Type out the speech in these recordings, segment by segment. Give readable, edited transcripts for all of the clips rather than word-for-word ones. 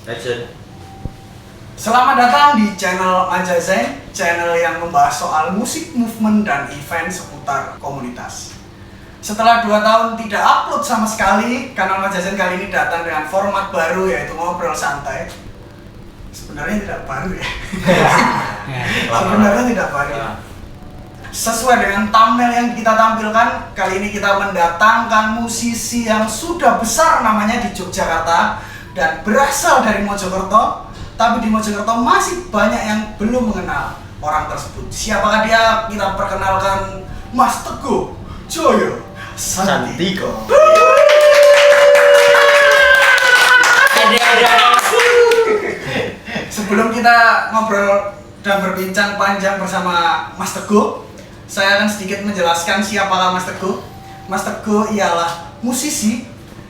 Action. Selamat datang di channel Majazen, channel yang membahas soal musik, movement, dan event seputar komunitas. Setelah 2 tahun tidak upload sama sekali, kanal Majazen kali ini datang dengan format baru, yaitu ngobrol santai. Sebenarnya tidak baru ya. Sebenarnya tidak baru. Sesuai dengan thumbnail yang kita tampilkan, kali ini kita mendatangkan musisi yang sudah besar namanya di Yogyakarta dan berasal dari Mojokerto, tapi di Mojokerto masih banyak yang belum mengenal orang tersebut. Siapakah dia? Kita perkenalkan Mas Teguh Joyo Santiko. Sebelum kita ngobrol dan berbincang panjang bersama Mas Teguh, saya akan sedikit menjelaskan siapakah Mas Teguh. Mas Teguh ialah musisi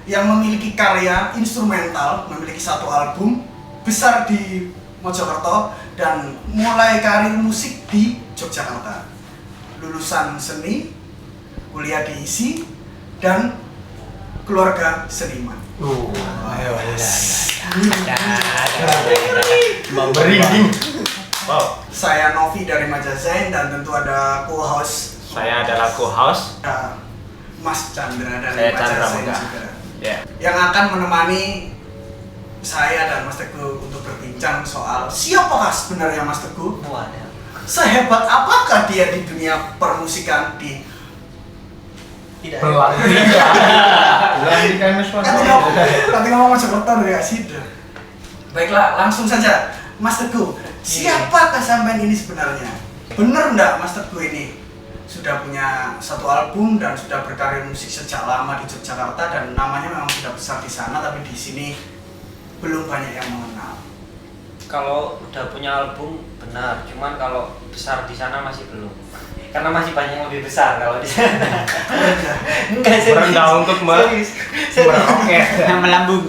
yang memiliki karya instrumental, memiliki 1 album besar di Mojokerto dan mulai karir musik di Yogyakarta. Lulusan seni, kuliah di ISI, dan keluarga seniman. Merinding. Wow. Saya Novi dari Majazen dan tentu ada co-host. Saya adalah co-host. Mas Chandra dari Saya Chandra Majazen Muda. juga. Ya. Yang akan menemani saya dan Mas Teguh untuk berbincang soal siapakah sebenarnya Mas Teguh, sehebat apakah dia di dunia permusikan di Tidak. nanti ngomong Mojokerto dari Asida. Baiklah, langsung saja Mas Teguh, siapakah sampean ini sebenarnya? Bener enggak Mas Teguh ini sudah punya 1 album dan sudah berkarir musik sejak lama di Yogyakarta dan namanya memang sudah besar di sana, tapi di sini belum banyak yang mengenal? Kalau udah punya album benar, cuman kalau besar di sana masih belum. Karena masih banyak yang lebih besar kalau di sana. Enggak sih. Merendah untuk meroket yang melambung.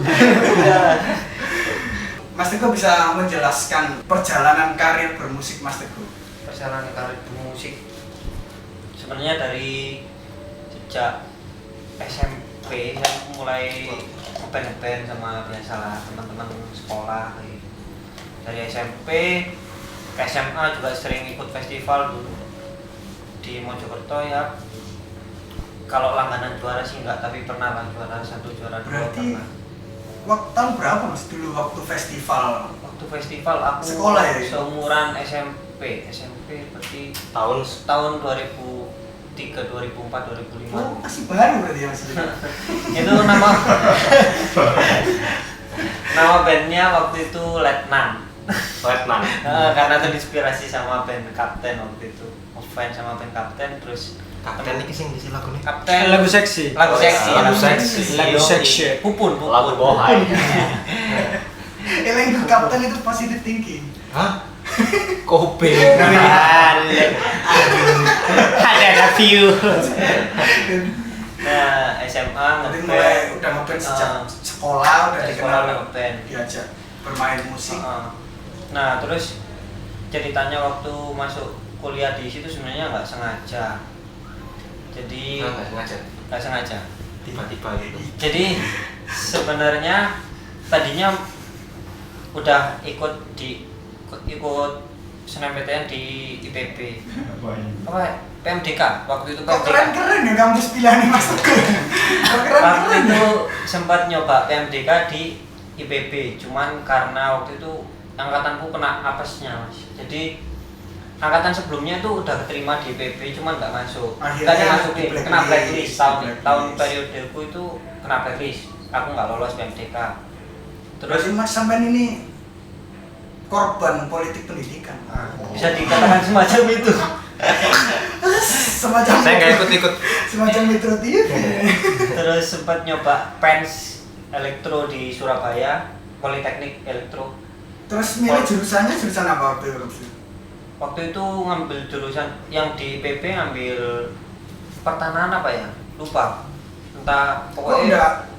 Mas Teguh bisa menjelaskan perjalanan karir bermusik Mas Teguh? Perjalanan karir bermusik sebenarnya dari sejak SMP saya mulai ngeband sama biasalah teman-teman sekolah gitu. Dari SMP ke SMA juga sering ikut festival dulu di Mojokerto ya. Kalau langganan juara sih enggak, tapi pernah lah juara 1, juara 2. Berarti pernah. tahun berapa Mas dulu waktu festival? Waktu festival aku Sekolah ya? seumuran SMP berarti tahun 2003, 2004, 2005. Oh, masih baru berarti ya Mas. Itu nama bandnya waktu itu Letnan. Karena terinspirasi sama band Kapten waktu itu, ngefans sama band Kapten. Terus Kapten ini sing ngisi lagu nih. Kapten Lagu seksi. lagu seksi Lagu seksi. Pupun Lagu bohai. Eleng Kapten itu positive thinking. Hah? Kobe. Ada view. Nah, SMA Jadi mulai ngeband. udah ngeband sejak sekolah, udah Dari dikenal sekolah ngeband. diajak bermain musik. Nah, terus ceritanya waktu masuk kuliah di situ sebenarnya nggak sengaja. Jadi nggak sengaja. Tiba-tiba gitu. Jadi sebenarnya tadinya udah ikut SNMPTN di IPB. Apa? PMDK waktu itu. Kok keren-keren ya kampus pilihan Mas Teguh. Kok Waktu keren-keren itu ya? sempat nyoba PMDK di IPB, cuman karena waktu itu angkatanku kena apesnya Mas. Jadi angkatan sebelumnya itu udah keterima di IPB, cuman nggak masuk. Akhirnya Nggak dimasukin, kena blacklist. blacklist. Tahun periodeku itu kena blacklist. Aku nggak lolos PMDK. Terus Mas sampean ini korban politik pendidikan. Bisa dikatakan semacam itu. Semacam Saya nggak ikut-ikut. semacam Metro TV. Terus sempat nyoba Pens Elektro di Surabaya, Politeknik Elektro. Terus milih jurusan apa waktu itu? Waktu itu ngambil jurusan yang di PP, ngambil pertanahan apa ya? Lupa. Entah pokoknya.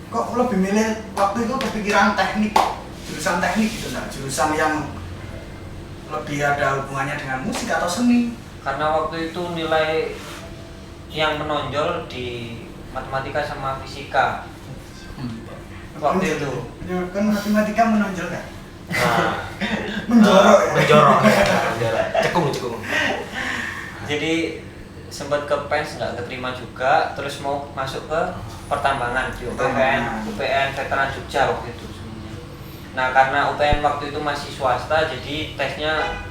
Kok lebih milih waktu itu kepikiran teknik, jurusan teknik gitu nah, jurusan yang lebih ada hubungannya dengan musik atau seni? Karena waktu itu nilai yang menonjol di matematika sama fisika. waktu itu. Ya, kan matematika menonjol kan? Nah, Menjorok ya? menjorok cekung. Jadi sempat ke PENS nggak keterima juga, terus mau masuk ke pertambangan di UPN Veteran Jogja waktu itu sebenarnya. Nah karena UPN waktu itu masih swasta, jadi tesnya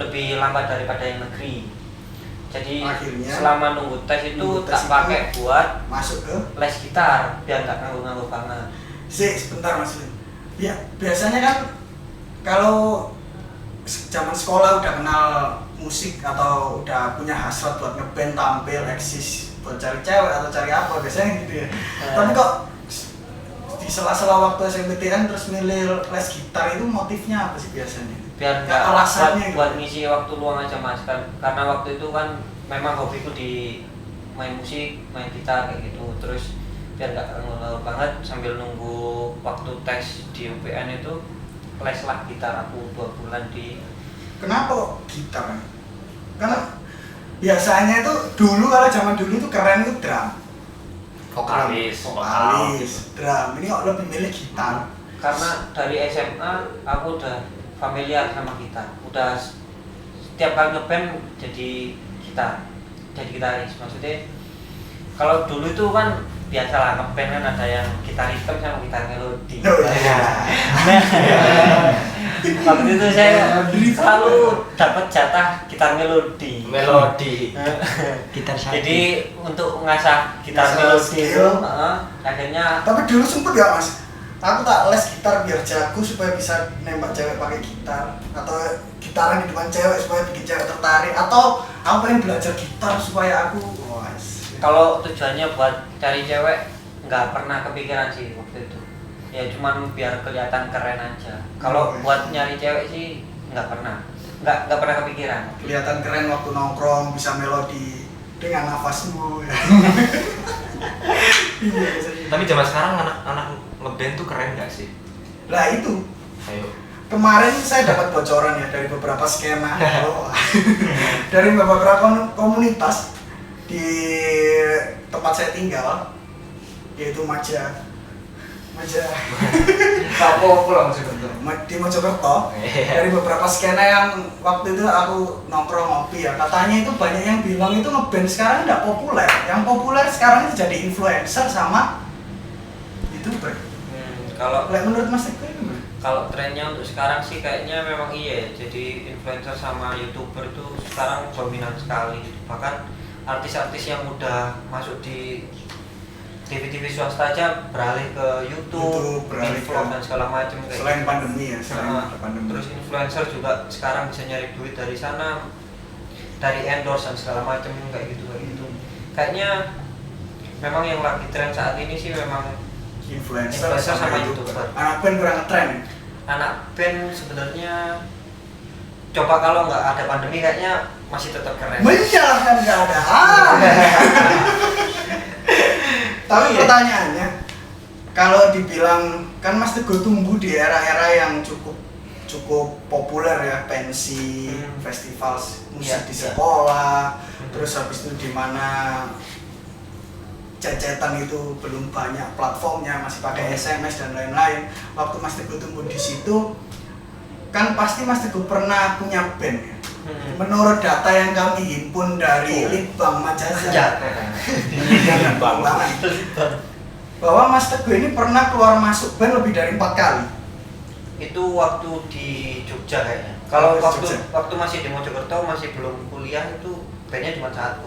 lebih lambat daripada yang negeri. Jadi Akhirnya, selama nunggu tes itu tak pakai buat masuk ke les gitar biar nggak nganggu-nganggu banget. sebentar Mas Lin. Ya biasanya kan kalau zaman sekolah udah kenal musik atau udah punya hasrat buat ngeband, tampil, eksis, buat cari cewek atau cari apa biasanya gitu ya. Tapi kok di sela-sela waktu SMPTN terus milih les gitar itu motifnya apa sih biasanya? Biar nggak alasannya buat ngisi waktu luang aja Mas kan, karena waktu itu kan memang hobiku di main musik, main gitar kayak gitu. Terus biar nggak nganggur banget sambil nunggu waktu tes di UPN itu les lah gitar aku 2 bulan di. Kenapa kok gitar? Karena biasanya itu dulu kalau zaman dulu itu keren itu drum, Vokalis. drum. Ini kok lebih milih gitar? Karena dari SMA aku udah familiar sama gitar, udah setiap kali ngeband jadi gitaris. Maksudnya kalau dulu itu kan biasalah ngeband kan ada yang gitar hitam sama gitar melodi. Waktu itu saya selalu dapat jatah gitar melodi. Gitar satu. Jadi untuk mengasah gitar Ngasah melodi itu, skill. akhirnya Tapi dulu sempet ya Mas, aku tak les gitar biar jago supaya bisa nembak cewek pakai gitar, atau gitaran di depan cewek supaya bikin cewek tertarik, atau aku pengen belajar gitar supaya aku kalau tujuannya buat cari cewek nggak pernah kepikiran sih waktu itu. Ya cuman biar kelihatan keren aja. Kalau buat nyari cewek sih nggak pernah kepikiran. kelihatan keren waktu nongkrong bisa melodi dengan nafasmu. Iya, Tapi zaman sekarang anak-anak ngeband tuh keren gak sih? Lah itu Ayo. kemarin saya dapat bocoran ya dari beberapa skena, dari beberapa komunitas di tempat saya tinggal, yaitu Maja Kapo pulang sebentar. di Mojokerto. Dari beberapa skena yang waktu itu aku nongkrong ngopi ya, katanya itu banyak yang bilang itu ngeband sekarang tidak populer. Yang populer sekarang itu jadi influencer sama YouTuber. Kalau Menurut Mas Teguh gimana? Kalau trennya untuk sekarang sih kayaknya memang iya, jadi influencer sama YouTuber itu sekarang dominan sekali. Bahkan artis-artis yang udah masuk di TV-TV swasta aja beralih ke YouTube, beralih vlog ke- dan segala macam kayak Selain gitu. pandemi ya, selain Nah, ada pandemi. terus influencer juga sekarang bisa nyari duit dari sana, dari endorse dan segala macam kayak gitu. Kayaknya memang yang lagi tren saat ini sih memang influencer sama YouTuber. Anak band kurang ngetren. Anak band sebenarnya coba kalau nggak ada pandemi kayaknya masih tetap keren. Menyalahkan keadaan. Tapi pertanyaannya, kalau dibilang kan Mas Teguh tumbuh di era-era yang cukup populer ya, pensi, festival musik di sekolah, terus habis itu di mana cecetan itu belum banyak platformnya, masih pakai SMS dan lain-lain. Waktu Mas Teguh tumbuh di situ, kan pasti Mas Teguh pernah punya band ya. Menurut data yang kami himpun dari Litbang Majasa, bahwa Mas Teguh ini pernah keluar masuk band lebih dari 4 kali. Itu waktu di Jogja kayaknya. Kalau Jogja. waktu masih di Mojokerto, masih belum kuliah, itu bandnya cuma 1.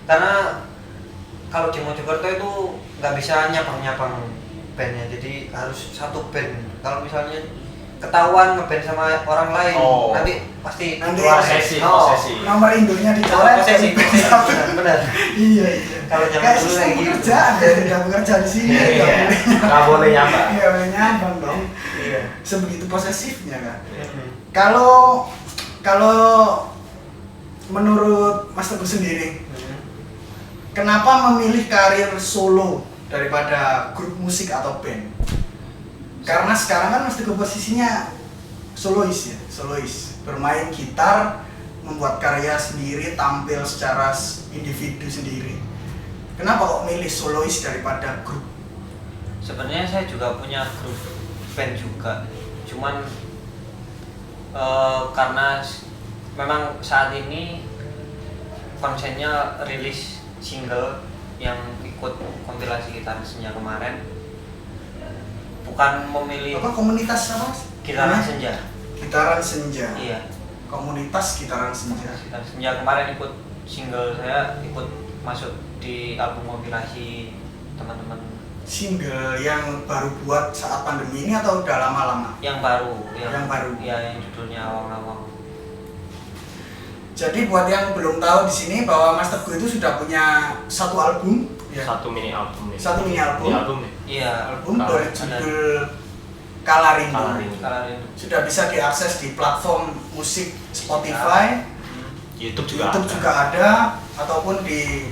Karena kalau di Mojokerto itu nggak bisa nyabang bandnya, jadi harus 1 band. Kalau misalnya ketahuan ngeband sama orang lain, nanti pasti keluar. posesi. Nomor induknya dicoret. Posesi. Benar. Iya. Kalau zaman Kayak dulu sistem kayak gitu. pekerjaan ya, tidak bekerja di sini. Nggak boleh nyambang. Iya, boleh nyambang dong. Iya. Sebegitu posesifnya kan. Kalau menurut Mas Teguh sendiri, kenapa memilih karir solo daripada grup musik atau band? Karena sekarang kan Mas Teguh posisinya solois ya, bermain gitar, membuat karya sendiri, tampil secara individu sendiri. Kenapa kok milih solois daripada grup? Sebenarnya saya juga punya grup band juga, cuman karena memang saat ini konsennya rilis single yang ikut kompilasi Gitaran Senja kemarin, bukan memilih Apa komunitas apa? Gitaran Senja. Gitaran Senja. Iya, Komunitas Gitaran Senja. Gitaran Senja kemarin ikut single, saya ikut masuk di album kompilasi teman-teman Single yang baru buat saat pandemi ini atau udah lama-lama? yang baru, Yang baru. ya, yang judulnya Awang-Awang. Jadi buat yang belum tahu di sini bahwa Mas Teguh itu sudah punya satu album, ya. Satu mini album nih. Satu mini album. Mini album nih. Iya, Album Kala- berjudul Kala Rindu. Kala Rindu. kalau ini Sudah bisa diakses di platform musik Spotify, YouTube juga YouTube ada. juga ada, ataupun di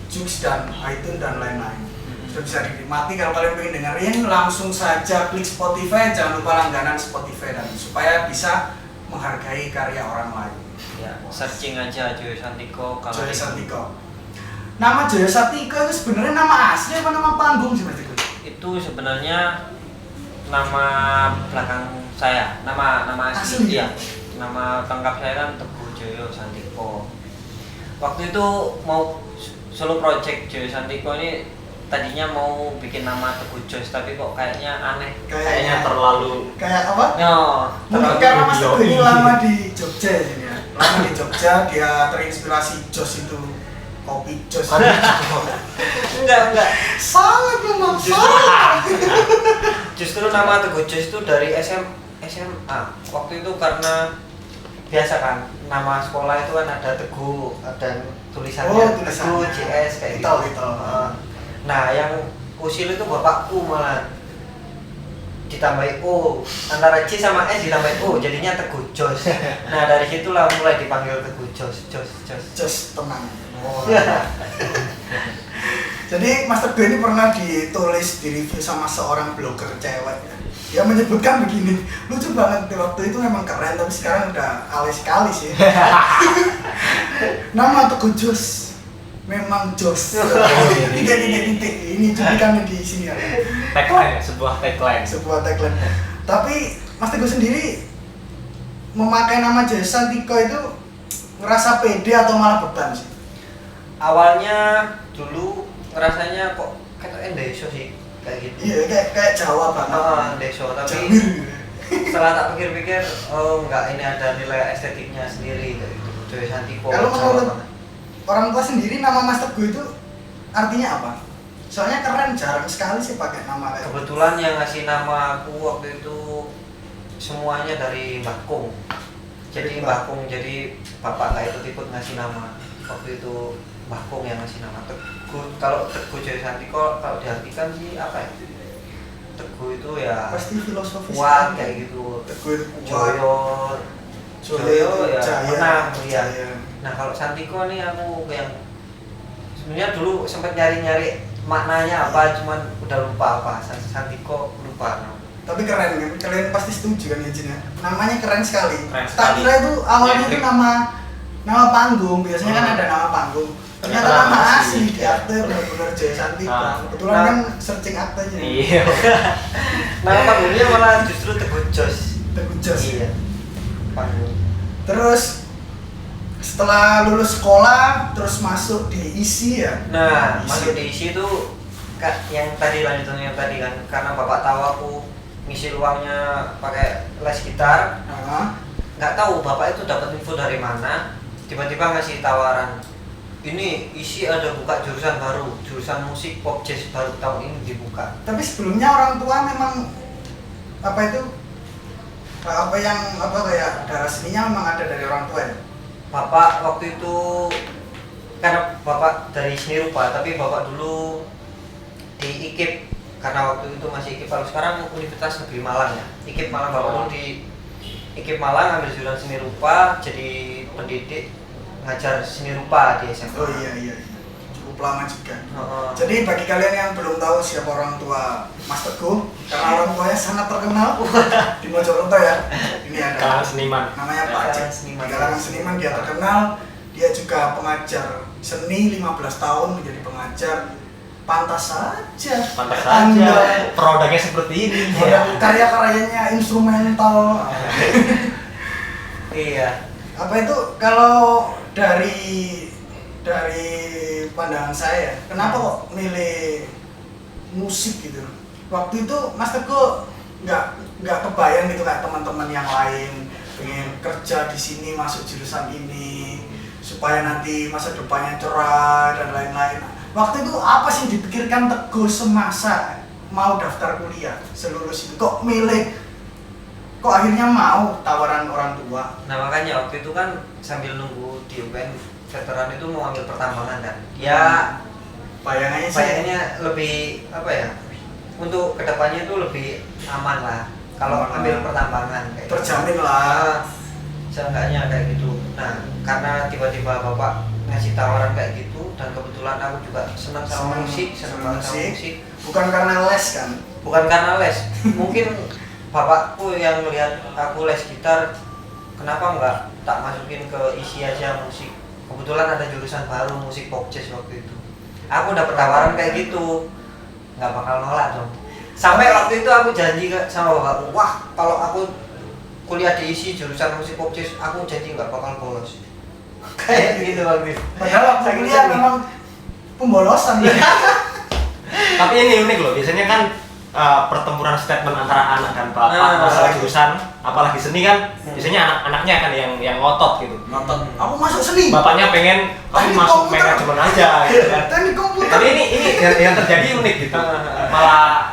Joox dan iTunes dan lain-lain. Sudah bisa dinikmati. Kalau kalian pengen dengerin, langsung saja klik Spotify, jangan lupa langganan Spotify dan supaya bisa menghargai karya orang lain. ya, searching aja Joyo Santiko kalau Joyo itu. Santiko. Nama Joyo Santiko itu sebenarnya nama asli apa nama panggung sih Mas Teguh? Itu sebenarnya nama belakang saya, nama asli Asli? dia. Nama lengkap saya kan Teguh Joyo Santiko. Waktu itu mau solo project Joyo Santiko ini tadinya mau bikin nama Teguh Jos, tapi kok kayaknya aneh. Kayaknya terlalu Kayak apa? No, Mungkin terlalu karena Mas Teguh ini Yoi. lama di Jogja ya, ini ya. Lama di Jogja, dia terinspirasi Jos itu, kopi Jos. enggak. Sangat memang sangat. Justru nama Teguh Jos itu dari SMA. Waktu itu karena biasa kan, nama sekolah itu kan ada Teguh, ada tulisannya Teguh JS kayak gitu. Itu. Nah, yang usil itu bapakku malah ditambahin O, antara C sama S ditambahin O, jadinya Teguh Jos. Nah, dari situlah mulai dipanggil Teguh Jos. Jos tenang. Jadi Mas Teguh ini pernah ditulis di review sama seorang blogger cewek. Dia menyebutkan begini, lucu banget di waktu itu memang keren, tapi sekarang udah alay sekali sih. Nama Teguh Jos memang Jos. Titik. Ini cuplikannya di sini ya. tagline, sebuah tagline. Sebuah tagline. Tapi Mas Teguh sendiri memakai nama Joyo Santiko itu ngerasa pede atau malah beban sih? Awalnya dulu ngerasanya kok kayak deso sih, kayak gitu. Iya, kayak Jawa banget. Deso, tapi Jamir. setelah tak pikir-pikir, oh enggak, ini ada nilai estetiknya sendiri kayak gitu. Joyo Santiko. Kalau Jawa menurut banget. orang tua sendiri nama Mas Teguh itu artinya apa? Soalnya keren, jarang sekali sih pakai nama kayak gitu. Kebetulan yang ngasih nama aku waktu itu semuanya dari Mbah Kung. Jadi Mbah Kung, jadi bapak nggak ikut ngasih nama. Waktu itu Mbah Kung yang ngasih nama Teguh. Kalau Teguh Joyo Santiko, kalau diartikan sih apa ya? Teguh itu ya Pasti filosofis kuat sekali. kayak gitu. Teguh itu kuat. Joyo ya Jaya, menang ya. Jaya. Nah kalau Santiko nih aku yang sebenarnya dulu sempat nyari maknanya apa, cuman udah lupa apa. Santiko lupa. Tapi keren kan? Kalian pasti setuju kan ya Jin ya? Namanya keren sekali. Keren Tak sekali. kira itu awalnya itu Nyentrik. nama panggung. Biasanya kan ada nama panggung. Ternyata Ternyata nama nama asli asli. di akte benar-benar Joyo Santiko. Nah. Kebetulan Nah. kan searching aktenya. Iya. Nama panggungnya malah justru Teguh Jos. Teguh Jos. Iya. Panggung. Terus setelah lulus sekolah terus masuk di ISI ya. Nah, ISI. masuk di isi itu yang tadi lanjutannya yang tadi kan, karena bapak tahu aku ngisi ruangnya pakai les gitar, Nah, nggak tahu bapak itu dapat info dari mana, tiba-tiba ngasih tawaran, ini isi ada buka jurusan baru, jurusan musik pop jazz baru tahun ini dibuka. tapi sebelumnya orang tua memang apa itu kayak darah seninya memang ada dari orang tua ya. Bapak waktu itu karena bapak dari seni rupa, tapi bapak dulu di IKIP, karena waktu itu masih IKIP, kalau sekarang Universitas Negeri Malang ya. IKIP Malang, bapak dulu di IKIP Malang ambil jurusan seni rupa, jadi pendidik ngajar seni rupa di SMA. Oh iya. Cukup lama juga. Heeh. Jadi bagi kalian yang belum tahu siapa orang tua Mas Teguh, karena orang tuanya sangat terkenal di Mojokerto ya. Ini ada Kalangan seniman. namanya Pak Aceh. Kalangan seniman. Di kalangan seniman dia terkenal. Dia juga pengajar seni 15 tahun menjadi pengajar. Pantas saja. Pantas Anda saja produknya seperti ini. karya-karyanya instrumental. Iya. Apa itu kalau dari pandangan saya, kenapa kok milih musik gitu? Waktu itu Mas Teguh nggak kebayang gitu kayak teman-teman yang lain pengen kerja di sini masuk jurusan ini supaya nanti masa depannya cerah dan lain-lain. Waktu itu apa sih yang dipikirkan Teguh semasa mau daftar kuliah selulus itu? Kok akhirnya mau tawaran orang tua? Nah makanya waktu itu kan sambil nunggu di UPN veteran itu mau ambil pertambangan kan. Ya bayangannya lebih apa ya? Untuk kedepannya itu lebih aman lah. Kalau ambil pertambangan kayak terjamin lah. Seenggaknya kayak gitu. Nah karena tiba-tiba bapak ngasih tawaran kayak gitu dan kebetulan aku juga senang sama musik, senang banget sama musik. Bukan karena les kan? Bukan karena les. Mungkin bapakku yang melihat aku les gitar, kenapa enggak tak masukin ke isi aja musik. Kebetulan ada jurusan baru musik pop jazz waktu itu. Aku dapet tawaran kayak gitu, nggak bakal nolak dong. Sampai waktu itu aku janji sama bapakku, wah kalau aku kuliah di isi jurusan musik pop jazz, aku janji nggak bakal bolos. Kayak gitu waktu itu. Padahal waktu kuliah memang pembolosan. Tapi ini unik loh, biasanya kan pertempuran statement antara anak dan bapak masalah jurusan, apalagi seni kan, biasanya anak-anaknya kan yang ngotot gitu. Ngotot. Aku masuk seni. Bapaknya pengen kamu masuk manajemen aja gitu kan. Teknik komputer. Tapi ini yang terjadi unik gitu. Malah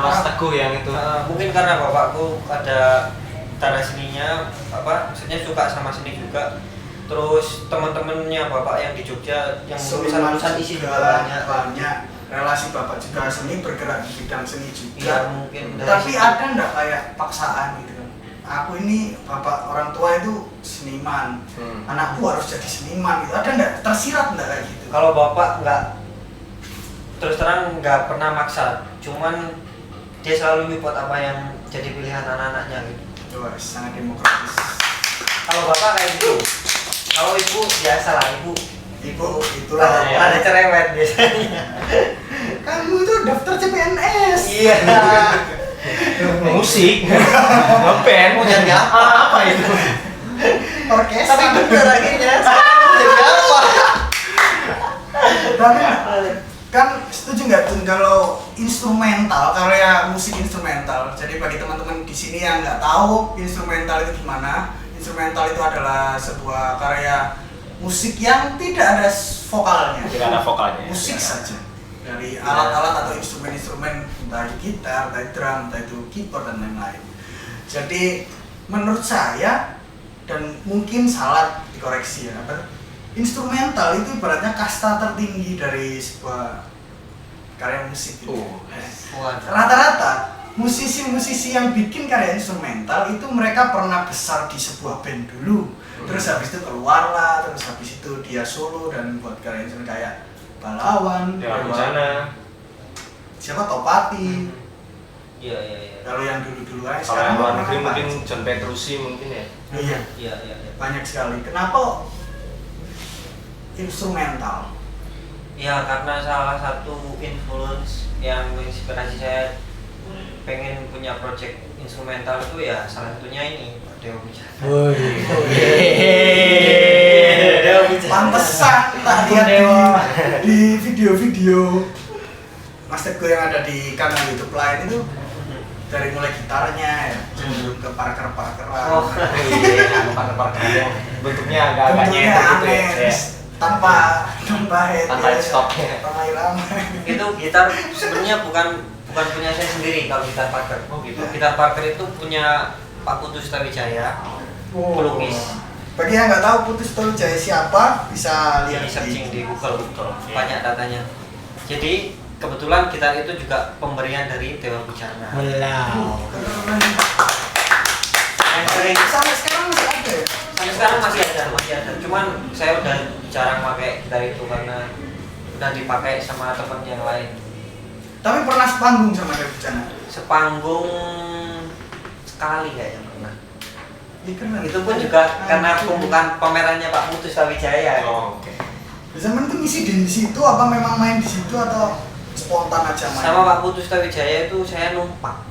Mas Teguh yang itu. Mungkin karena bapakku ada tanda seninya, maksudnya suka sama seni juga. Terus teman-temannya bapak yang di Jogja yang lulusan isi juga banyak. Relasi bapak juga seni, bergerak di bidang seni juga. Iya, mungkin. Tapi ada nggak kayak paksaan gitu? Aku ini bapak orang tua itu seniman, anakku harus jadi seniman gitu. Ada nggak tersirat nggak kayak gitu? Kalau bapak nggak, terus terang nggak pernah maksa, cuman dia selalu nyupport apa yang jadi pilihan anak-anaknya gitu. Wah, sangat demokratis. Kalau bapak kayak gitu, kalau ibu biasa lah ibu itulah ada cerewet biasanya. Kamu itu daftar CPNS. Iya. Musik, ngeband, Mau jadi apa itu? Orkestra. Tapi bener akhirnya sekarang mau jadi apa? Dan kan setuju nggak Tun kalau instrumental, karya musik instrumental. Jadi bagi teman-teman di sini yang nggak tahu instrumental itu gimana, instrumental itu adalah sebuah karya musik yang tidak ada vokalnya. Tidak ada vokalnya. Musik saja. Dari alat-alat atau instrumen-instrumen, entah itu gitar, entah itu drum, entah itu keyboard dan lain-lain. Jadi menurut saya, dan mungkin salah dikoreksi ya, instrumental itu ibaratnya kasta tertinggi dari sebuah karya musik gitu. Rata-rata musisi-musisi yang bikin karya instrumental itu mereka pernah besar di sebuah band dulu. Terus habis itu keluarlah, terus habis itu dia solo dan buat karya instrumental kayak Balawan, Dewa Bencana, siapa Topati. Iya. Kalau yang dulu-dulu aja kalau yang luar orang negeri apa? mungkin John Petrucci mungkin ya. Iya, Iya. banyak sekali. Kenapa instrumental? Ya karena salah satu influence yang menginspirasi saya pengen punya project instrumental itu ya salah satunya ini Dewa Bencana. Pantesan tak lihat di video-video Mas Teguh yang ada di kanal YouTube lain itu dari mulai gitarnya ya, cenderung ke parker-parkeran. Parker yang bentuknya agak nyet gitu ya. aneh, tanpa head, Tanpa stopnya. tanpa irama. Itu gitar sebenarnya bukan punya saya sendiri kalau gitar Parker. Gitar Parker itu punya Pak Putus Tawijaya, pelukis. Bagi yang nggak tahu Putus Tawijaya siapa, bisa lihat Di searching di Google, banyak datanya. Jadi kebetulan gitar itu juga pemberian dari Dewa Bencana. Wow. Yang sering Sampai sekarang masih ada ya? sampai sekarang masih ada. Cuman saya udah jarang pakai gitar itu karena udah dipakai sama teman yang lain. Tapi pernah sepanggung sama Dewa Bencana? Sepanggung sekali kayaknya pernah. Iya keren. Itu pun juga karena pembukaan pamerannya Pak Putus Tawijaya. Oh, oke. Biasanya itu ngisi di situ apa memang main di situ atau spontan aja main? Sama Pak Putu Tawijaya itu saya numpang.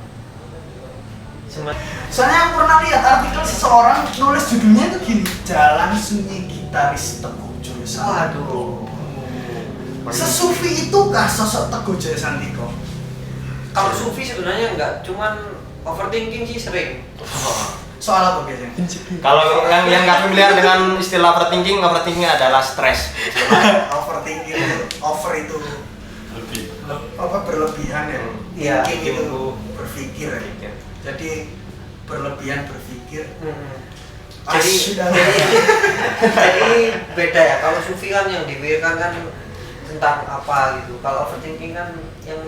Soalnya aku pernah lihat artikel seseorang nulis judulnya itu gini, Jalan Sunyi Gitaris Teguh Joyo Sandiko. Sesufi itukah sosok Teguh Joyo Sandiko? Kalau sufi sebenarnya enggak, cuman overthinking sih sering. Soal apa biasanya? Kalau yang nggak familiar dengan istilah overthinking adalah stres. Overthinking itu, over itu apa berlebihan ya? Iya, Thinking itu itu berpikir ya. Jadi berlebihan berpikir. Jadi, sudah. jadi beda ya. Kalau sufi kan yang dipikirkan kan tentang apa gitu. Kalau overthinking kan yang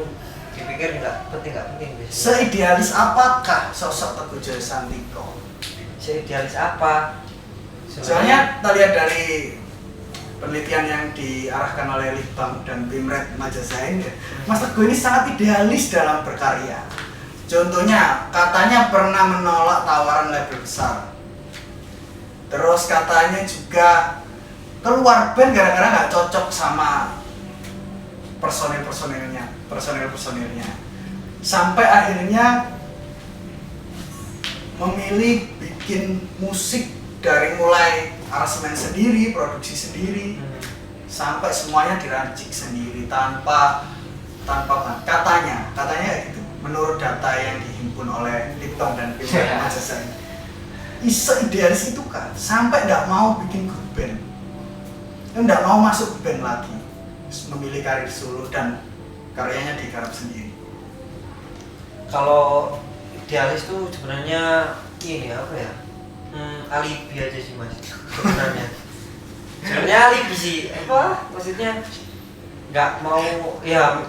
dipikir nggak penting biasanya. Seidealis apakah sosok Teguh Joyo Sandiko? Seidealis apa? Soalnya kita lihat dari penelitian yang diarahkan oleh Litbang dan Pimret Majazain ya, Mas Teguh ini sangat idealis dalam berkarya. Contohnya, katanya pernah menolak tawaran label besar. Terus katanya juga keluar band gara-gara nggak cocok sama personil-personilnya. Sampai akhirnya memilih bikin musik dari mulai aransemen sendiri, produksi sendiri, sampai semuanya diracik sendiri tanpa katanya gitu. Menurut data yang dihimpun oleh Litbang dan Pimret Majazain, seidealis itu kan sampai nggak mau bikin grup band, nggak mau masuk band lagi, memilih karir solo dan karyanya digarap sendiri. Kalau idealis tuh sebenarnya ini apa ya? Alibi aja sih mas sebenarnya. Sebenarnya alibi sih, apa maksudnya nggak mau ya.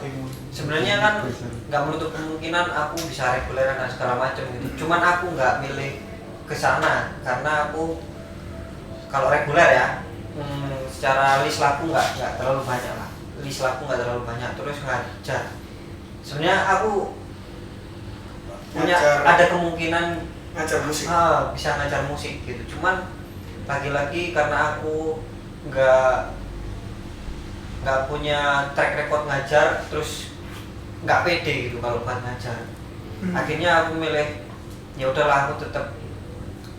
Sebenarnya kan nggak menutup kemungkinan aku bisa reguler dan segala macam gitu. Cuman aku nggak milih ke sana karena aku kalau reguler ya, secara list laku nggak terlalu banyak lah. List laku nggak terlalu banyak. Terus ngajar. Sebenarnya aku punya ada kemungkinan Ngajar musik. Bisa ngajar musik gitu. Cuman lagi-lagi karena aku nggak punya track record ngajar, terus nggak pede gitu kalau buat ngajar. Akhirnya aku milih ya udahlah, aku tetap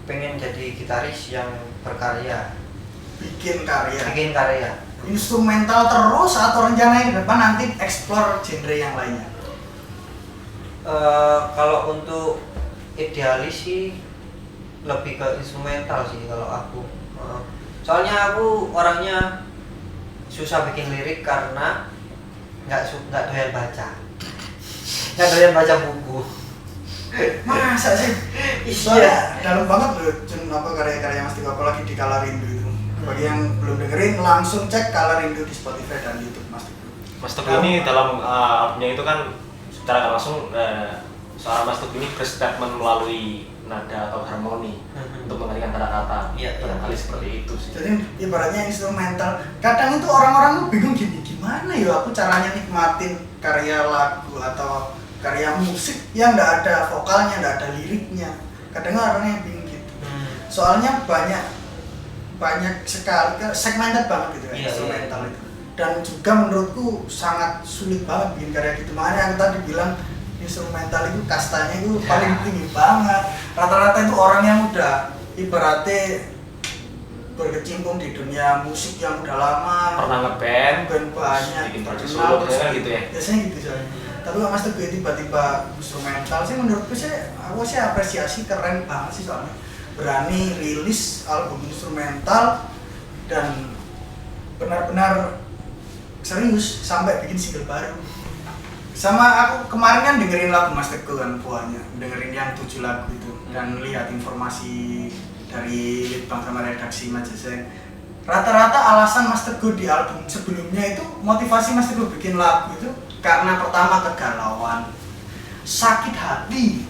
pengen jadi gitaris yang berkarya, Bikin karya. Instrumental terus atau rencananya ke depan nanti explore genre yang lainnya? Kalau untuk idealis sih lebih ke instrumental sih kalau aku. Soalnya aku orangnya susah bikin lirik karena nggak doyan baca buku. Masa sih? Soalnya dalam banget loh apa karya-karya Mas Teguh, apalagi di Kala Rindu itu. Bagi yang belum dengerin langsung cek Kala Rindu di Spotify dan YouTube Mas Teguh. Mas Teguh ini dalam albumnya itu kan secara nggak langsung seorang Mas Teguh ini berstatement melalui nada atau harmoni untuk mengalihkan kata-kata. Barangkali seperti itu sih. Jadi ibaratnya instrumental. Kadang itu orang-orang tuh bingung gimana ya aku caranya nikmatin karya lagu atau karya musik yang nggak ada vokalnya, nggak ada liriknya. Kadang orang yang bingung gitu. Soalnya banyak sekali segmented banget gitu ya, instrumental itu. Dan juga menurutku sangat sulit banget bikin karya gitu. Makanya aku tadi bilang instrumental itu kastanya itu paling tinggi banget. Rata-rata itu orang yang udah ibaratnya berkecimpung di dunia musik yang udah lama, pernah ngeband, banyak, bikin produksi terkenal, solo, biasanya gitu ya. Biasanya gitu soalnya. Tapi kalau Mas Teguh tiba-tiba instrumental sih menurutku sih aku sih apresiasi, keren banget sih soalnya berani rilis album instrumental dan benar-benar serius sampai bikin single baru. Sama aku kemarin kan dengerin lagu Mas Teguh kan buahnya, dengerin yang 7 lagu itu dan lihat informasi dari Litbang sama redaksi Majazain. Rata-rata alasan Mas Teguh di album sebelumnya itu, motivasi Mas Teguh bikin lagu itu karena pertama kegalauan, sakit hati,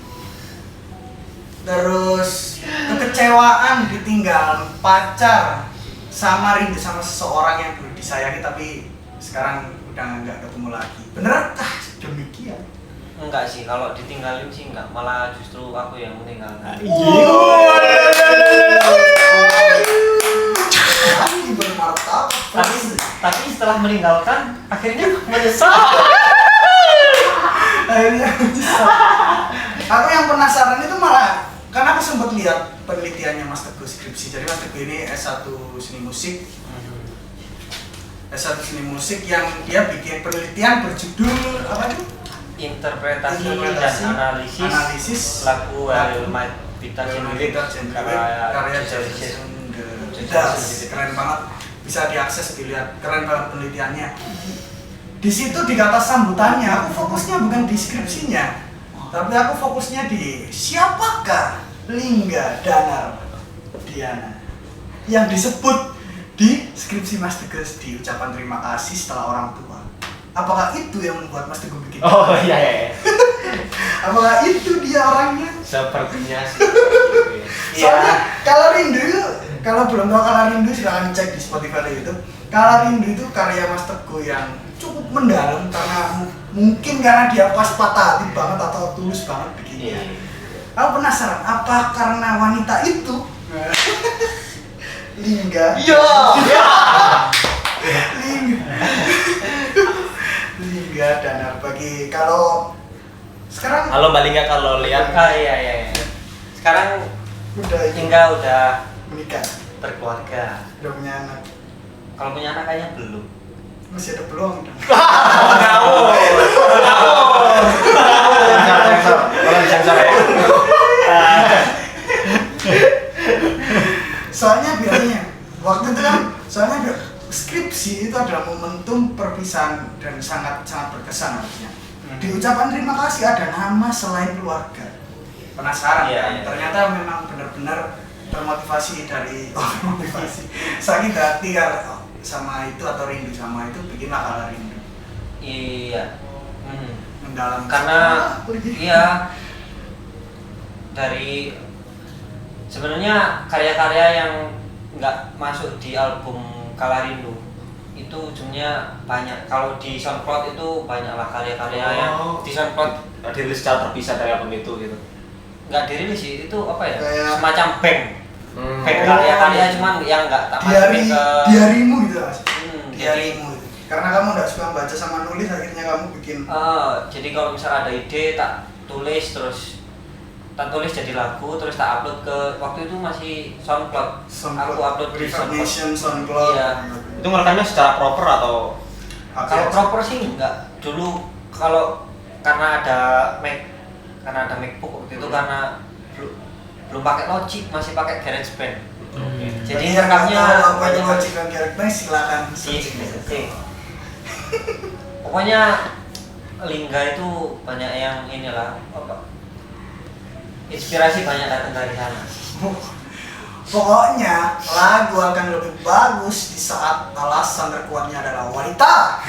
terus kekecewaan ditinggal pacar, sama rindu sama seseorang yang dulu disayangi tapi sekarang udah nggak ketemu lagi. Benerakah demikian? Enggak sih, kalau ditinggalin sih enggak, malah justru aku yang meninggalkan. Bermartabat. tapi setelah meninggalkan akhirnya menyesal. Akhirnya menyesal. Aku yang penasaran itu malah karena aku sempat lihat penelitiannya Mas Teguh skripsi. Jadi Mas Teguh ini S1 seni musik. S1 seni musik yang dia bikin penelitian berjudul apa itu? Interpretasi Interpretasi, dan analisis lagu Wilmite Peter karya Jason Derulo. Keren banget, bisa diakses, dilihat, keren banget penelitiannya. Di situ di kata sambutannya aku fokusnya bukan di skripsinya, tapi aku fokusnya di siapakah Lingga Danar Diana yang disebut di skripsi Mas Teguh di ucapan terima kasih setelah orang tua. Apakah itu yang membuat Mas Teguh bikin? Oh iya. Apakah itu dia orangnya? Sepertinya sih. Soalnya Kala Rindu itu, kalau belum tahu Kala Rindu silahkan cek di Spotify itu. Kala Rindu itu karya Mas Teguh yang cukup mendalam karena mungkin karena dia pas patah hati banget atau tulus banget bikinnya. Aku penasaran, apa karena wanita itu Lingga? Iya. Lingga Danar bagi kalau sekarang Halo Mbak Lingga, kalau lihat Iya. Sekarang udah Lingga udah menikah, berkeluarga. udah punya anak, Kalau punya anak kayaknya belum. masih ada peluang dong. Kalau disensor ya. Soalnya biasanya waktu itu kan skripsi itu adalah momentum perpisahan dan sangat berkesan harusnya. Di ucapan terima kasih ada nama selain keluarga. Penasaran Iya, kan? iya. Ternyata memang benar-benar termotivasi dari sakit hati kan sama itu atau rindu sama itu bikinlah Kala Rindu. Iya. Mendalam. Karena iya dari sebenarnya karya-karya yang nggak masuk di album Kala Rindu itu ujungnya banyak. Kalau di SoundCloud itu banyaklah karya-karya yang di SoundCloud Dirilis secara terpisah dari album itu gitu. nggak dirilis sih, itu apa ya, Kayak- semacam bank karya-karya cuman yang nggak tak masukin ke diarimu gitu Mas. jadi Diarimu itu. Karena kamu nggak suka baca sama nulis akhirnya kamu bikin jadi kalau misal ada ide tak tulis jadi lagu terus tak upload ke waktu itu masih SoundCloud. Aku upload di Reverb SoundCloud. Nation, SoundCloud. Iya. Itu ngerekamnya secara proper atau Kalau proper sih enggak. Dulu kalau karena ada MacBook waktu itu karena belum pakai Logic, masih pakai GarageBand. Jadi rekamnya apa yang Logic dan GarageBand silakan searching. Pokoknya Lingga itu banyak yang inilah apa? Inspirasi banyak datang dari sana. Pokoknya lagu akan lebih bagus di saat alasan terkuatnya adalah wanita.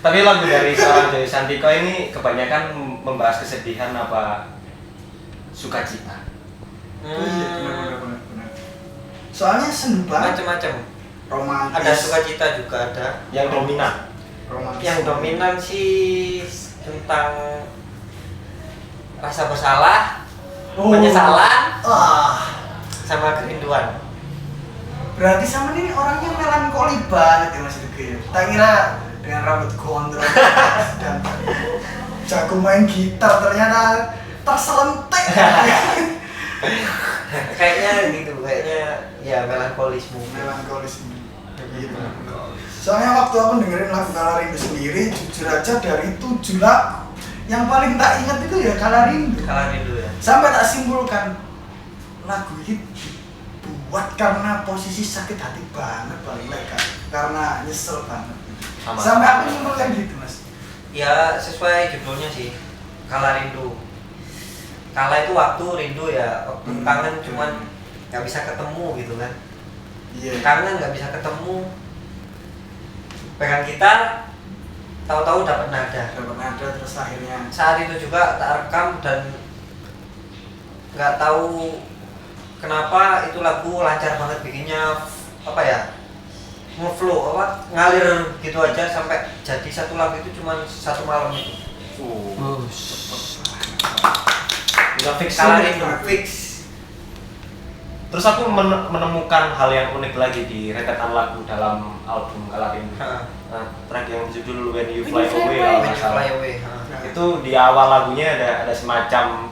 tapi lagu dari seorang Joy Santiko ini kebanyakan membahas kesedihan apa sukacita. Benar. Soalnya sendu banget, Macam-macam. romantis. Ada sukacita juga ada. Yang dominan. romantis. Yang dominan sih tentang rasa bersalah, penyesalan, sama kerinduan. Berarti sama ini orangnya melankoli banget ya Mas Teguh. Tak kira dengan rambut gondrong dan jago main gitar ternyata terselentik. Kayaknya gitu, kayaknya ya melankolis mungkin. Melankolis ini. Begitu. Soalnya waktu aku dengerin lagu Kala Rindu sendiri, jujur aja dari 7 lagu yang paling tak ingat itu ya Kala Rindu. Kala Rindu ya. Sampai tak simpulkan lagu ini dibuat karena posisi sakit hati banget paling mereka, karena nyesel banget. Sama. Sampai aku simpulkan gitu Mas. Ya sesuai judulnya sih, Kala Rindu. Kala itu waktu, rindu ya waktu kangen cuman nggak bisa ketemu gitu kan. Iya. Kangen nggak bisa ketemu, pegang gitar, tahu-tahu dapat nada. Dapat nada terus akhirnya Saat itu juga tak rekam dan nggak tahu kenapa itu lagu lancar banget bikinnya, apa ya, ngeflow, apa ngalir gitu aja sampai jadi satu lagu itu cuma satu malam itu. Udah fix Kala nih. Rindu fix. Terus aku menemukan hal yang unik lagi di rentetan lagu dalam album Kalarindu. Nah, track yang judul When You Fly Away kalau nggak salah. Itu di awal lagunya ada semacam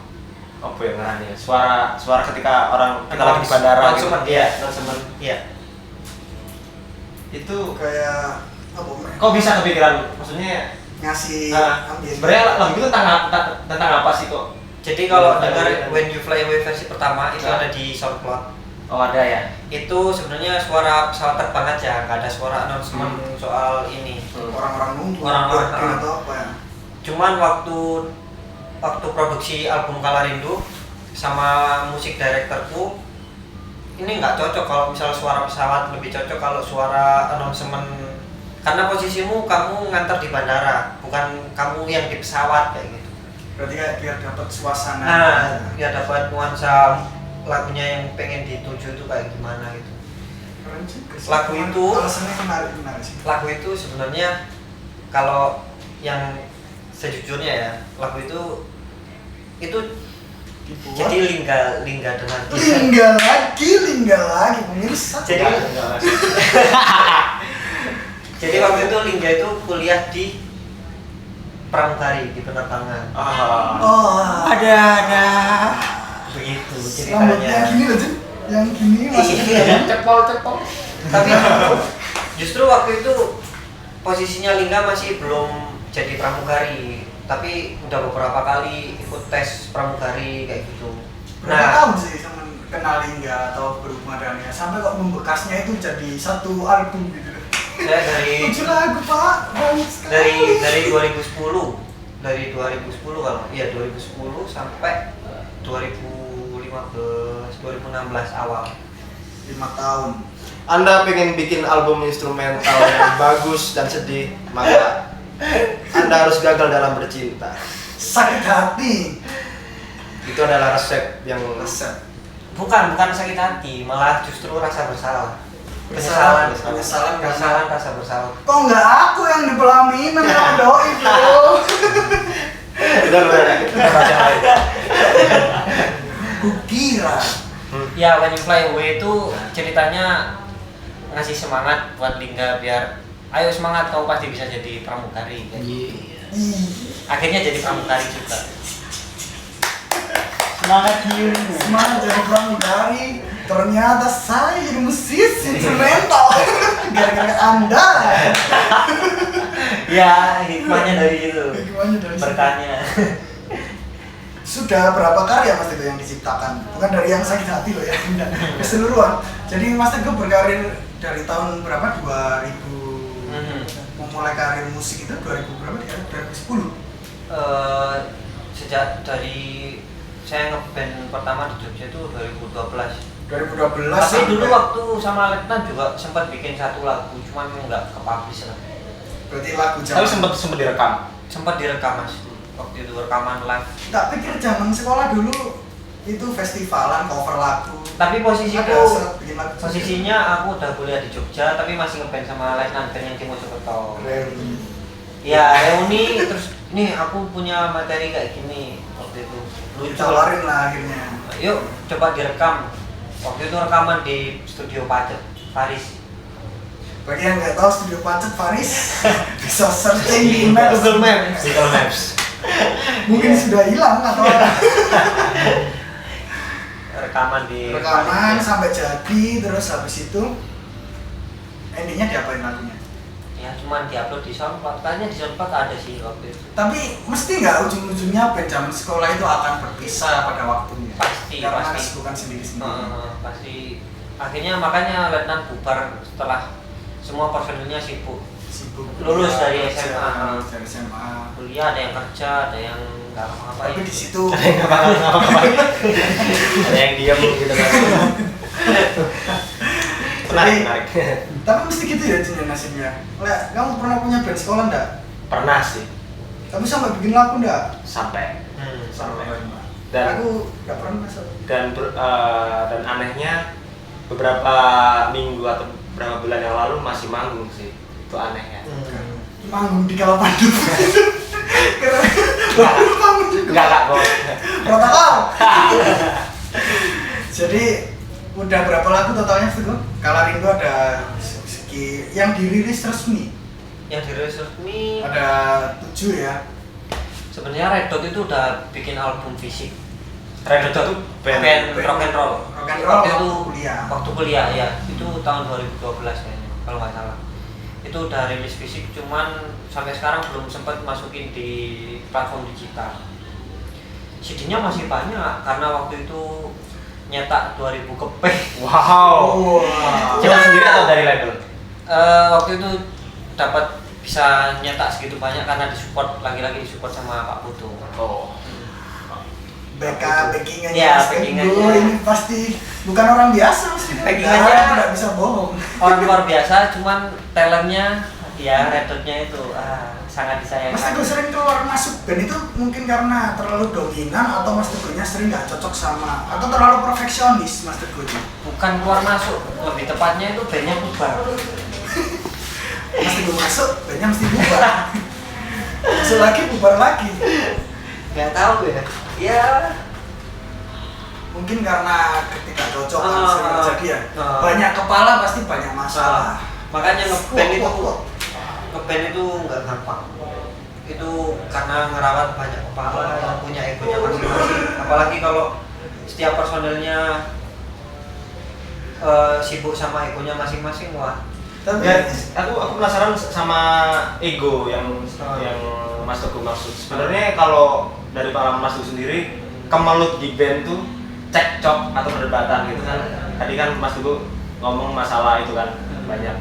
apa ya ngarangnya, suara ketika kita lagi di bandara gitu. Iya, announcement. Iya. Itu Kayak apa? kok bisa kepikiran, maksudnya Ngasih ambience. sebenarnya lagu itu tentang apa sih kok? Jadi kalau dengar When You Fly Away versi pertama itu ada di SoundCloud. Oh ada ya? Itu sebenarnya suara pesawat terbang aja, nggak ada suara announcement soal ini. Orang-orang nunggu. Orang-orang, atau apa ya? Cuman waktu produksi album Kalarindu sama musik direkturku ini nggak cocok kalau misal suara pesawat, lebih cocok kalau suara announcement, karena posisimu kamu ngantar di bandara, bukan kamu yang di pesawat kayak gitu. Berarti kayak biar dapat suasana. Nah, ya dapat nuansa lagunya yang pengen dituju itu kayak gimana gitu. Keren juga sih. Lagu itu alasannya menarik sih. Lagu itu sebenarnya kalau yang sejujurnya ya, lagu itu Dibuat. jadi lingga dengan Lingga lagi pemirsa. Jadi waktu itu Lingga itu kuliah di pramugari di penerbangan. Oh, Ada. Begitu rambutnya ceritanya. gini loh, Jun. Yang gini masih Iya. cepol. Tapi justru waktu itu posisinya Lingga masih belum jadi pramugari, tapi udah beberapa kali ikut tes pramugari kayak gitu. Berapa tahun sih sama kenal Lingga atau berhubungan dengannya sampai kok membekasnya itu jadi satu album gitu. Saya dari 7 lagu Pak, banyak sekali. dari 2010 kalau iya 2010 sampai 2016 awal. 5 tahun. Anda pengen bikin album instrumental yang bagus dan sedih, maka Anda harus gagal dalam bercinta. Sakit hati. Itu adalah resep yang Resep. Bukan sakit hati, malah justru rasa bersalah. Penyesalan, Rasa bersalah. Kok nggak aku yang dipelaminan sama doi bro? udah baca lain. Kukira. Ya, When You Fly Away itu ceritanya ngasih semangat buat Lingga biar ayo semangat, kau pasti bisa jadi pramugari. Akhirnya jadi pramugari juga. Semangat jadi pramugari. Ternyata saya jadi musisi instrumental. Gara-gara Anda. Ya, hikmahnya dari itu. Hikmahnya dari situ. Berkahnya. Sudah berapa karya Mas Teguh yang diciptakan? Bukan dari yang sakit hati loh ya, enggak. Keseluruhan. Jadi Mas Teguh berkarir dari tahun berapa? 2000. Memulai karir musik itu 2000 berapa ya? 2010. Sejak dari saya ngeband pertama di Jogja itu 2012. 2012. Tapi dulu waktu sama Letnan juga sempat bikin satu lagu, cuman nggak ke-publish lah. Berarti lagu Tapi zaman. sempat direkam. Sempat direkam Mas. Waktu itu rekaman live. Tak pikir zaman sekolah dulu itu festivalan cover lagu. Tapi posisiku Ada seret bikin lagu. posisinya aku udah kuliah di Jogja, tapi masih ngeband sama Letnan band yang di Mojokerto. Reuni. Ya reuni terus nih aku punya materi kayak gini waktu itu. Lucu. Ditawarin lah akhirnya. Yuk coba direkam. Waktu itu rekaman di studio Pacet, Paris. Bagi yang nggak tahu studio Pacet Paris bisa searching di Google Maps. Mungkin sudah hilang atau Rekaman di rekaman Paris. sampai jadi, terus habis itu endingnya diapain lagunya? Ya cuman diupload di SoundCloud. Kayaknya di SoundCloud ada sih waktu itu. Tapi mesti nggak ujung-ujungnya band zaman sekolah itu akan berpisah pada waktunya? Pasti, Karena pasti. kesibukan sendiri-sendiri. Pasti akhirnya makanya Letnan bubar setelah semua personilnya sibuk Sibuk lulus kuliah, dari SMA. lulus dari SMA. kuliah, ada yang kerja, ada yang nggak ngapain. Tapi di situ Ada yang diam gitu kan. Menarik. tapi mesti gitu ya Cin, nasibnya. Lek, kamu pernah punya band sekolah enggak? Pernah sih Tapi sampai bikin lagu enggak? sampai Sampai. dan Aku enggak pernah soal. dan anehnya beberapa minggu atau beberapa bulan yang lalu masih manggung sih. Itu anehnya. Manggung di Kalapandut. Baru manggung juga. Enggak kok. Protokol. Jadi udah berapa lagu totalnya Mas Teguh? Kalarindo ada segi yang dirilis resmi. Yang dirilis resmi Ada 7 ya. sebenarnya Red Dot itu udah bikin album fisik. Red Dot itu band rock and roll. Rock and roll Waktu itu kuliah. waktu kuliah ya, itu tahun 2012 kayaknya kalau nggak salah. Itu udah rilis fisik, cuman sampai sekarang belum sempat masukin di platform digital. CD-nya masih banyak karena waktu itu nyetak 2000 keping. Wow. Cetak sendiri atau dari label? Waktu itu dapat bisa nyetak segitu banyak karena disupport, lagi-lagi disupport sama Pak Putu. Oh. Backingannya Iya, Mas backingannya. Teguh ini pasti bukan orang biasa Mas Teguh. Backingannya Karena tidak bisa bohong. Orang luar biasa, cuman talentnya ya Red Dot-nya itu sangat disayangkan. Mas Teguh sering keluar masuk band itu mungkin karena terlalu dominan atau Mas Teguhnya sering nggak cocok sama atau terlalu perfeksionis Mas Teguhnya? Bukan keluar masuk, lebih tepatnya itu bandnya bubar. Mas Teguh masuk, bandnya mesti bubar. Masuk lagi, bubar lagi. Gak tahu ya. Ya. Mungkin karena ketidakcocokan sering terjadi ya. Ah. Banyak kepala pasti banyak masalah. Makanya ngeband itu Wah. ngeband itu nggak gampang. Itu karena ngerawat banyak kepala yang punya egonya masing-masing. Apalagi kalau setiap personelnya sibuk sama egonya masing-masing, wah. Tapi Ya, aku penasaran sama ego yang Mas Teguh maksud. Sebenarnya kalau dari pengalaman Mas Teguh sendiri, kemelut di band tuh cekcok atau perdebatan gitu kan. Tadi kan Mas Teguh ngomong masalah itu kan banyak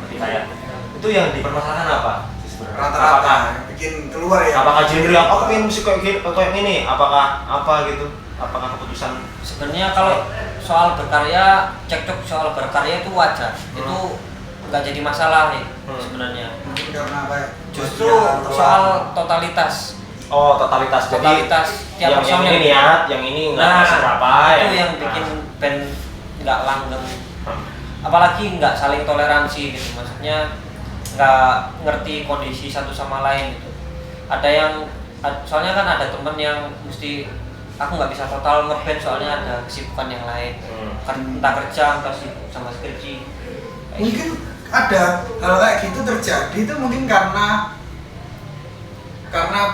pertikaian. Itu yang dipermasalahkan apa sih sebenarnya? rata-rata bikin keluar ya. Apakah genre yang aku pengen musik kayak gini? Apakah apa gitu? Apakah keputusan? Sebenarnya kalau soal berkarya, cekcok soal berkarya itu wajar. Itu nggak jadi masalah nih sebenarnya. Mungkin karena apa ya? Justru bagian atau soal apa. totalitas. Oh, totalitas. Jadi Totalitas tiap yang personel. ini niat, yang ini nggak seberapa. Itu yang bikin band nggak langgeng. Apalagi nggak saling toleransi gitu. Maksudnya nggak ngerti kondisi satu sama lain gitu. Ada yang soalnya kan ada temen yang mesti aku nggak bisa total ngeband soalnya ada kesibukan yang lain. Entah kerja, entah sibuk sama skripsi. Kayak Mungkin gitu. ada hal kayak gitu terjadi itu mungkin karena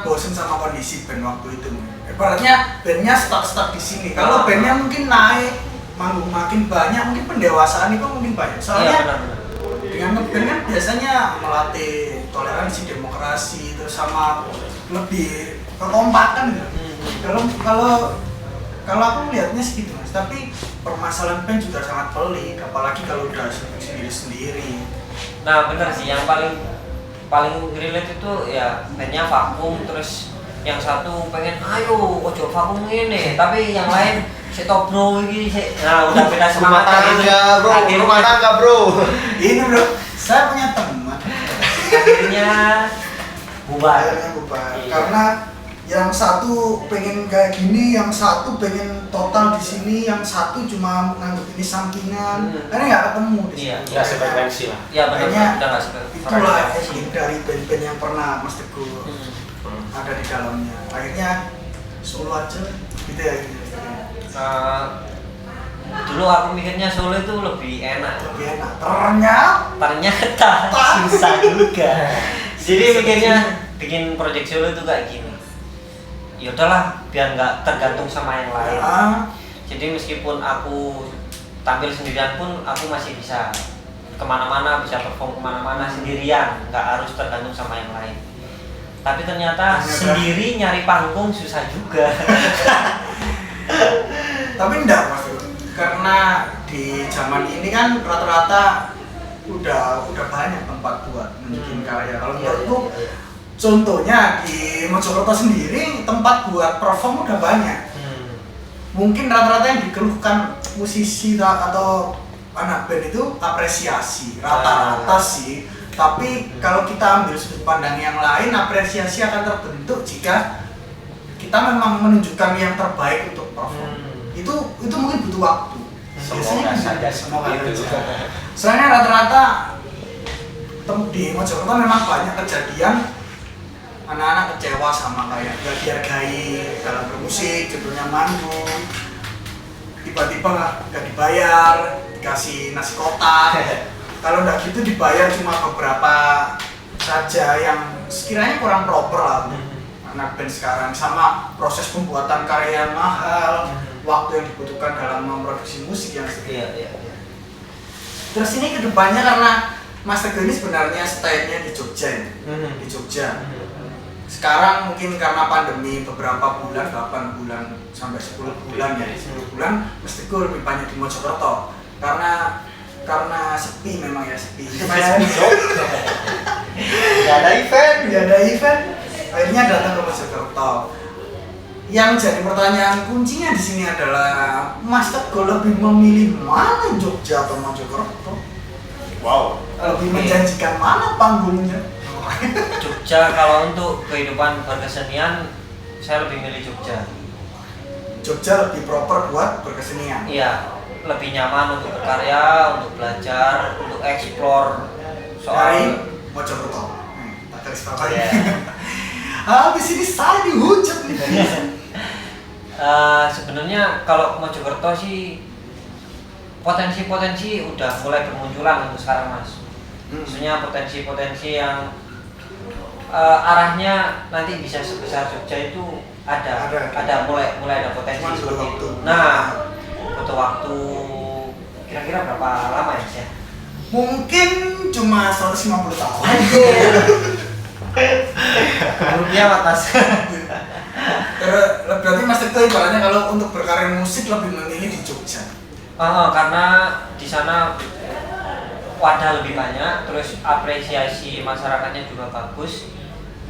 bosen sama kondisi band waktu itu. Ibaratnya bandnya stuck di sini. Kalau bandnya mungkin naik, manggung makin banyak, mungkin pendewasaan itu mungkin banyak. Iya Soalnya benar-benar. dengan ngeband kan biasanya melatih toleransi, demokrasi, terus sama lebih kekompakan gitu. Kalau aku melihatnya segitu Mas. Tapi permasalahan band juga sangat pelik, apalagi kalau udah sendiri-sendiri. Nah benar sih, yang paling relate itu ya bandnya vakum, terus yang satu pengen ayo ojo vakum ini, tapi yang lain si bro ini nah udah beda Rumah semangat tangga bro, Akhirnya- rumah tangga bro. Ini bro, saya punya teman. akhirnya bubar. Akhirnya bubar. Iya. Karena yang satu pengen kayak gini, yang satu pengen total di sini, yang satu cuma nganggep ini sampingan. Karena nggak ketemu di Iya. situ. Nggak sefrekuensi lah. Ya benar, Kayaknya udah nggak suka. Itulah ending dari band-band yang pernah Mas Teguh ada di dalamnya. Akhirnya solo aja gitu ya. Dulu aku mikirnya solo itu lebih enak. Lebih enak. Ternyata Ternyata susah juga. Jadi mikirnya bikin project solo itu kayak gini. Ya udahlah, biar nggak tergantung sama yang lain. ah, Jadi meskipun aku tampil sendirian pun aku masih bisa kemana-mana, bisa perform kemana-mana sendirian, nggak harus tergantung sama yang lain. Tapi ternyata sendiri nyari panggung susah juga. tapi enggak Mas Teguh. Karena di zaman ini kan rata-rata udah banyak tempat buat bikin karya. Kalau menurutku contohnya di Mojokerto sendiri tempat buat perform udah banyak. Mungkin rata-rata yang dikeluhkan musisi atau anak band itu apresiasi rata-rata sih. Tapi kalau kita ambil sudut pandang yang lain, apresiasi akan terbentuk jika kita memang menunjukkan yang terbaik untuk perform. Itu mungkin butuh waktu. Semoga saja semoga seperti itu. saja. Soalnya rata-rata di Mojokerto memang banyak kejadian anak-anak kecewa sama kayak gak dihargai dalam bermusik, judulnya manggung. tiba-tiba nggak dibayar, dikasih nasi kotak. Kalau nggak gitu dibayar cuma beberapa saja yang sekiranya kurang proper lah anak band sekarang, sama proses pembuatan karya yang mahal, waktu yang dibutuhkan dalam memproduksi musik yang sedikit. Iya. Terus ini kedepannya karena Mas Teguh ini sebenarnya stay-nya di Jogja, di Jogja. Sekarang mungkin karena pandemi beberapa bulan, 8 bulan sampai 10 bulan ya, 10 bulan Mas Teguh lebih banyak di Mojokerto karena sepi memang ya, sepi. Nggak ada event. Akhirnya datang ke Mojokerto. Yang jadi pertanyaan kuncinya di sini adalah Mas Teguh lebih memilih mana, Jogja atau Mojokerto? Wow. Lebih menjanjikan mana panggungnya? Jogja kalau untuk kehidupan berkesenian saya lebih milih Jogja. Jogja lebih proper buat berkesenian. Iya, lebih nyaman untuk berkarya, untuk belajar, untuk eksplor Dari soal Mojokerto. Tak garis bawahi. Iya. Habis ini saya dihujat nih. Sebenarnya kalau Mojokerto sih potensi-potensi udah mulai bermunculan untuk sekarang Mas. Maksudnya potensi-potensi yang arahnya nanti bisa sebesar Jogja itu ada mulai ada potensi Cuman seperti butuh itu. waktu. Nah, butuh waktu kira-kira berapa lama ya? Mungkin cuma 150 tahun. Rupiah atas. Berarti Mas Teguh ibaratnya kalau untuk berkarya musik lebih memilih di Jogja. Karena di sana wadah lebih banyak, terus apresiasi masyarakatnya juga bagus.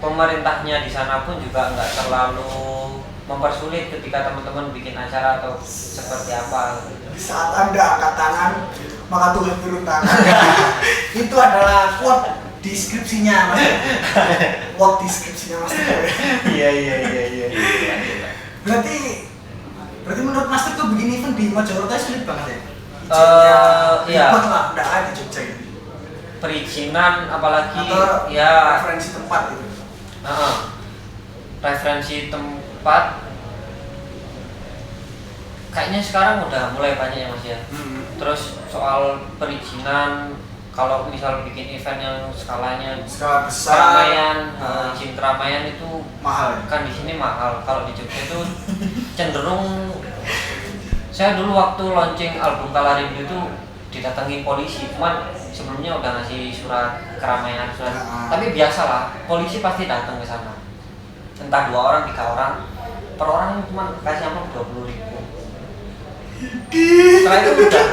Pemerintahnya di sana pun juga nggak terlalu mempersulit ketika teman-teman bikin acara atau seperti apa. Di saat Anda angkat tangan, maka Tuhan turun tangan. Itu adalah quote deskripsinya Mas. Quote deskripsinya Mas Teguh. Iya. Berarti menurut Mas Teguh bikin event di Mojokerto sulit banget ya? Iya. Ribet lah, nggak ada di Jogja itu. Perizinan apalagi Atau ya referensi tempat itu. referensi tempat kayaknya sekarang udah mulai banyak ya Mas ya. Terus soal perizinan, kalau misal bikin event yang skalanya Skala besar, keramaian, izin keramaian itu mahal ya? kan di sini mahal. Kalau di Jogja itu cenderung, saya dulu waktu launching album Kalarindu itu didatangi polisi, cuman sebelumnya udah ngasih surat keramaian, tapi biasalah polisi pasti datang ke sana, entah 2 orang 3 orang, per orang cuma kasih amplop 20.000. Setelah itu udah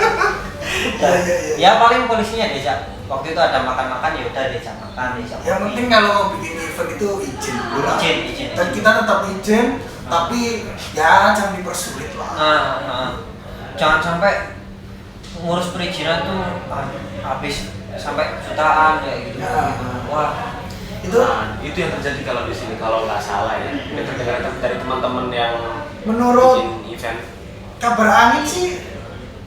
ya paling polisinya diajak, waktu itu ada makan-makan, ya udah diajak makan, diajak Yang kopi. penting kalau mau bikin event itu izin dulu lah. Izin. Dan kita tetap izin, tapi ya jangan dipersulit lah. Jangan sampai ngurus perizinan tuh habis sampai jutaan kayak gitu. Wah, Itu yang terjadi kalau di sini, kalau nggak salah ya. Ini terdengar dari teman-teman yang menurut bikin event. kabar angin sih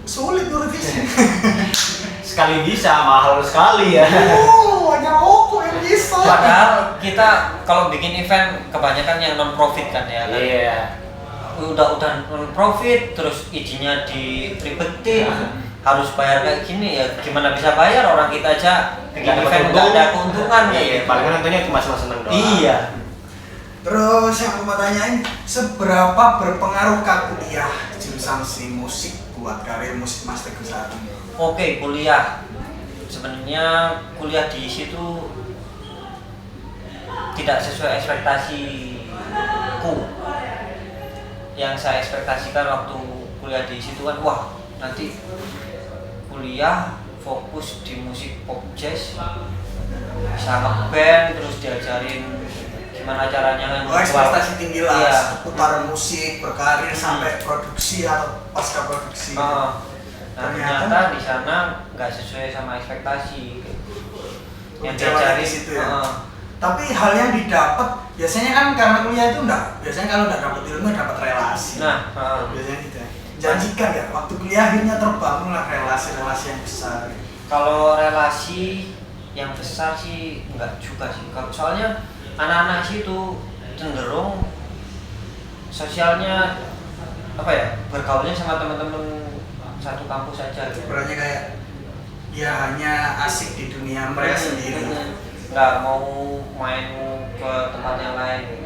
sulit menurut sih. Sekali bisa, mahal sekali ya. Hanya rokok yang bisa. padahal kita kalau bikin event kebanyakan yang non profit kan ya kan. Iya. Udah non profit, terus izinnya diribetin, harus bayar kayak gini, ya gimana bisa bayar, orang kita aja bikin Nggak dapat event nggak ada keuntungan kayak Iya, gitu. paling kan nantinya cuma seneng doang. Iya. Terus yang aku mau tanyain, seberapa berpengaruh ke kuliah jurusan seni musik buat karir musik Mas Teguh saat ini? Oke, kuliah. Sebenarnya kuliah di situ tidak sesuai ekspektasiku. Yang saya ekspektasikan waktu kuliah di situ kan, wah nanti kuliah fokus di musik pop jazz, bisa nge-band, terus diajarin gimana caranya kan. Ekspektasi tinggi lah, Iya. seputar musik, berkarir sampai produksi atau pasca produksi. Nah, ternyata di sana nggak sesuai sama ekspektasi. Yang Kecewanya diajarin di situ ya. Tapi hal yang didapat biasanya kan karena kuliah itu biasanya kalau nggak dapat ilmu dapat relasi. Nah, Biasanya gitu ya. Janjikan ya, waktu kuliah akhirnya terbangunlah relasi-relasi yang besar. kalau relasi yang besar sih enggak juga sih. Kalau soalnya anak-anak sih itu cenderung sosialnya apa ya, bergaulnya sama teman-teman satu kampus saja gitu. Berarti kayak ya hanya asik di dunia mereka sendiri. Nggak mau main ke tempat yang lain.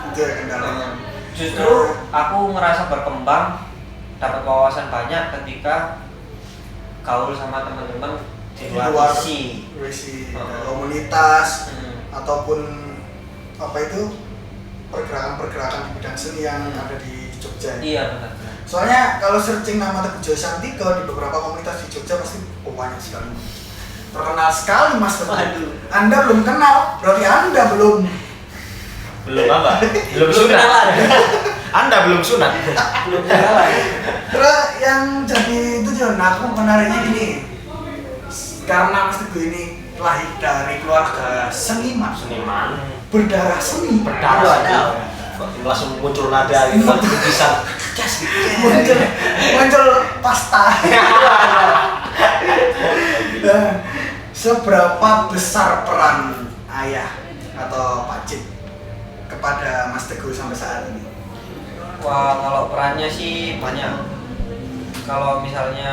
Itu ya kendalanya. Justru aku ngerasa berkembang, dapat wawasan banyak ketika gaul sama teman-teman di luar isi komunitas ataupun apa itu pergerakan-pergerakan di bidang seni yang ada di Jogja. Iya benar. Soalnya kalau searching nama Teguh Josantiko di beberapa komunitas di Jogja pasti banyak sekali. Terkenal sekali Mas Teguh. Anda belum kenal, berarti Anda belum apa? Belum sunat. Anda belum sunat. Belum kenalan. Terus yang jadi itu Jon, aku menariknya gini. Karena Mas Teguh ini lahir dari keluarga seniman, berdarah seni, langsung muncul nada itu bisa muncul pasta. Seberapa besar peran ayah atau Pak Cip kepada Mas Teguh sampai saat ini? Wah, kalau perannya sih banyak. Kalau misalnya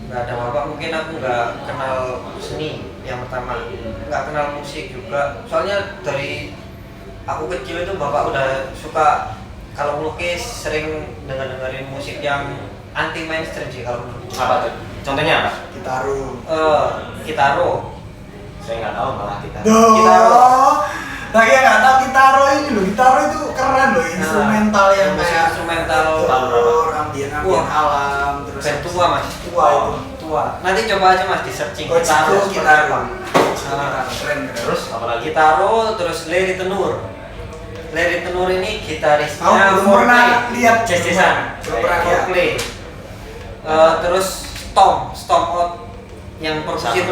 nggak ada bapak mungkin aku nggak kenal seni yang pertama, nggak kenal musik juga. Soalnya dari aku kecil itu bapak udah suka kalau melukis, sering dengerin musik yang anti mainstream sih kalau menurut. Apa tuh? Contohnya apa? Kitaro. Saya nggak tahu malah kita. Lagi yang nggak tahu Kitaro ini loh. Kitaro itu keren loh, instrumental yang musik kayak instrumental, ambien alam, terus band tua mas. Tua. Nanti coba aja mas di searching Kitaro. Keren. Terus apalagi? Kitaro, terus Leri Tenur. Leri Tenur ini gitarisnya belum pernah lihat jazz-jazzan. Belum pernah lihat. Foreplay. Terus Stomp Out yang perkusi.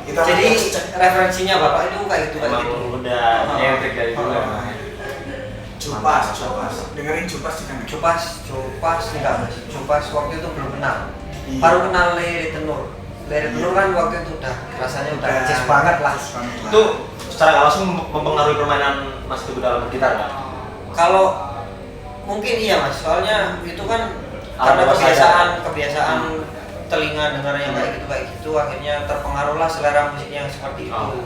Jadi referensinya bapak itu kayak gitu Emang udah nyentrik dari dulu. Jupas. Dengerin Jupas juga nggak? Jupas enggak mas. Jupas waktu itu belum kenal. Iya. Baru kenal Leri Tenur. Leri Tenur kan waktu itu udah rasanya udah jazz banget lah. Itu secara nggak langsung mempengaruhi permainan Mas Teguh dalam gitar nggak? Kalau mungkin iya mas, soalnya itu kan karena kebiasaan telinga dengar yang kayak gitu akhirnya terpengaruhlah selera musiknya yang seperti itu.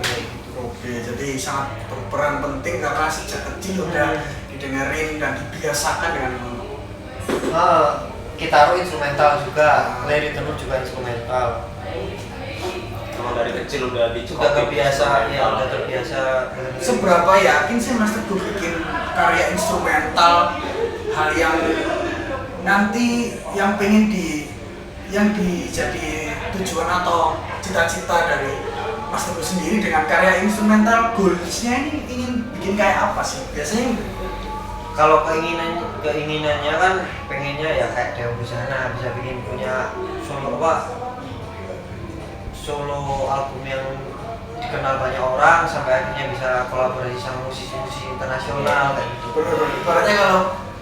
Oke, jadi sangat berperan penting karena sejak kecil udah didengerin dan dibiasakan dengan Kitaro instrumental juga, Leri Tenur juga instrumental. Kalau dari kecil udah Udah terbiasa. Seberapa yakin sih Mas Teguh bikin karya instrumental, hal yang nanti yang pengen yang dijadi tujuan atau cita-cita dari Mas Teguh sendiri dengan karya instrumental, goalsnya ini ingin bikin kayak apa sih biasanya? Kalau keinginannya kan pengennya ya kayak Dewa Busana bisa bikin punya solo album yang dikenal banyak orang sampai akhirnya bisa kolaborasi sama musisi-musisi internasional kayak gitu. Ibaratnya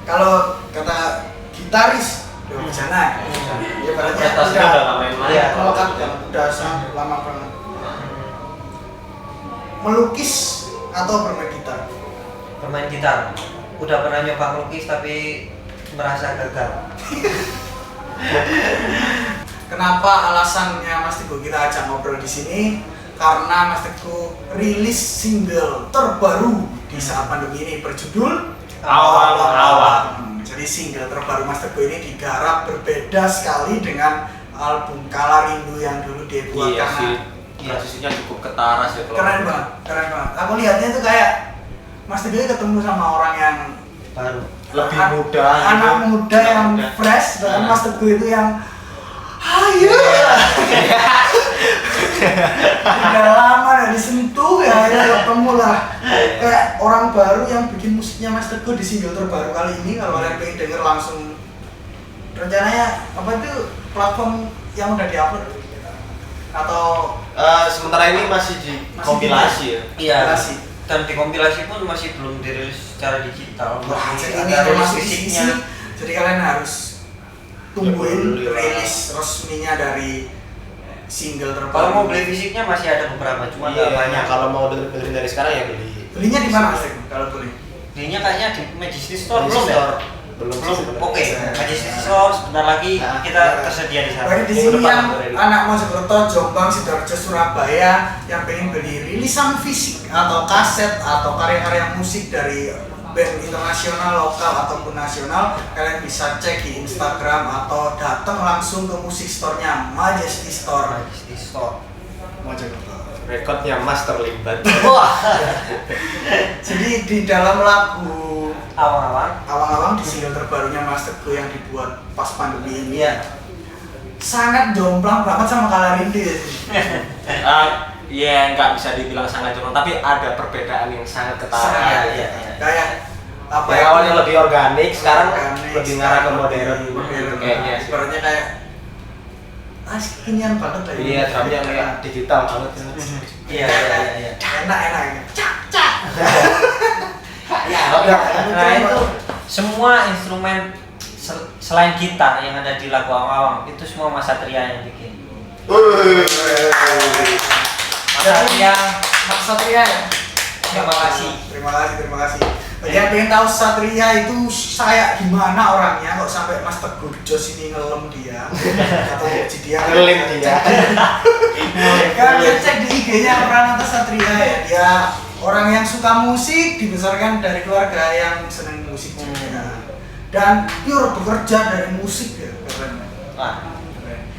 kalau kata gitaris Dewa Busana, ya ibaratnya udah main-main. Ya, kalau kan udah sangat lama banget. Melukis atau bermain gitar? Bermain gitar. Udah pernah nyoba melukis tapi merasa gagal. Kenapa alasannya Mas Teguh kita ajak ngobrol di sini? Karena Mas Teguh rilis single terbaru di saat pandemi ini berjudul Awal-awal. Jadi single terbaru Mas Teguh ini digarap berbeda sekali dengan album Kala Rindu yang dulu dia buat. Iya sih. Transisinya cukup ketara sih. Keren banget. Aku lihatnya tuh kayak Mas Teguh ketemu sama orang yang Baru. Lebih muda. Anak muda yang fresh, dan Mas Teguh itu yang ayo. Udah lama gak disentuh ya, ketemu lah. Kayak orang baru yang bikin musiknya Mas Teguh di single terbaru kali ini. Kalau kalian pengen denger langsung, rencananya apa itu platform yang udah diupload atau sementara ini masih di kompilasi ya. Iya. kompilasi? Dan di kompilasi pun masih belum dirilis secara digital. Wah, jadi ini ada rilis termasuk fisiknya. jadi kalian harus tungguin Ya, rilis resminya dari single terbaru. Kalau mau beli fisiknya masih ada beberapa, cuma nggak banyak. Kalau mau dengerin dari sekarang ya beli. Belinya di mana Mas Teguh kalau boleh? Belinya kayaknya di Majesty Store Majesty belum ya? Store. belum sih sebenarnya. Oke, Haji Siswa sebentar lagi kita tersedia di sana. Bagi di sini yang anak Mojokerto, Jombang, Sidoarjo, Surabaya yang pengen beli rilisan fisik atau kaset atau karya-karya musik dari band internasional, lokal ataupun nasional, kalian bisa cek di Instagram atau datang langsung ke musik store-nya Majesty Store. Majesty Store. Mojokerto. Rekodnya Mas terlibat. Wah. Jadi di dalam lagu Awang-awang. di single terbarunya Mas Teguh yang dibuat pas pandemi ini Iya. sangat jomplang banget sama Kalarindi ya sih. Ya nggak bisa dibilang sangat jomplang, tapi ada perbedaan yang sangat ketara. Iya. Kayak apa Yang awalnya lebih organik, sekarang Organik, lebih ngarah ke modern modern kayaknya. ibaratnya kayak kekinian banget lah. Iya, drumnya kayak digital banget. Iya. Enak cak Nah itu semua instrumen selain gitar yang ada di lagu Awang-awang itu semua Mas Satria yang bikin. Mas Satria, terima kasih. Terima kasih. Bagi yang pengen tahu Satria itu saya gimana orangnya kok sampai Mas Teguh Jos ini ngelem dia atau puji dia Ngelem dia. Kalian cek di IG-nya Pranata Satria ya. Dia orang yang suka musik, dibesarkan dari keluarga yang senang musik juga. Dan pure bekerja dari musik ya, keren. Wah,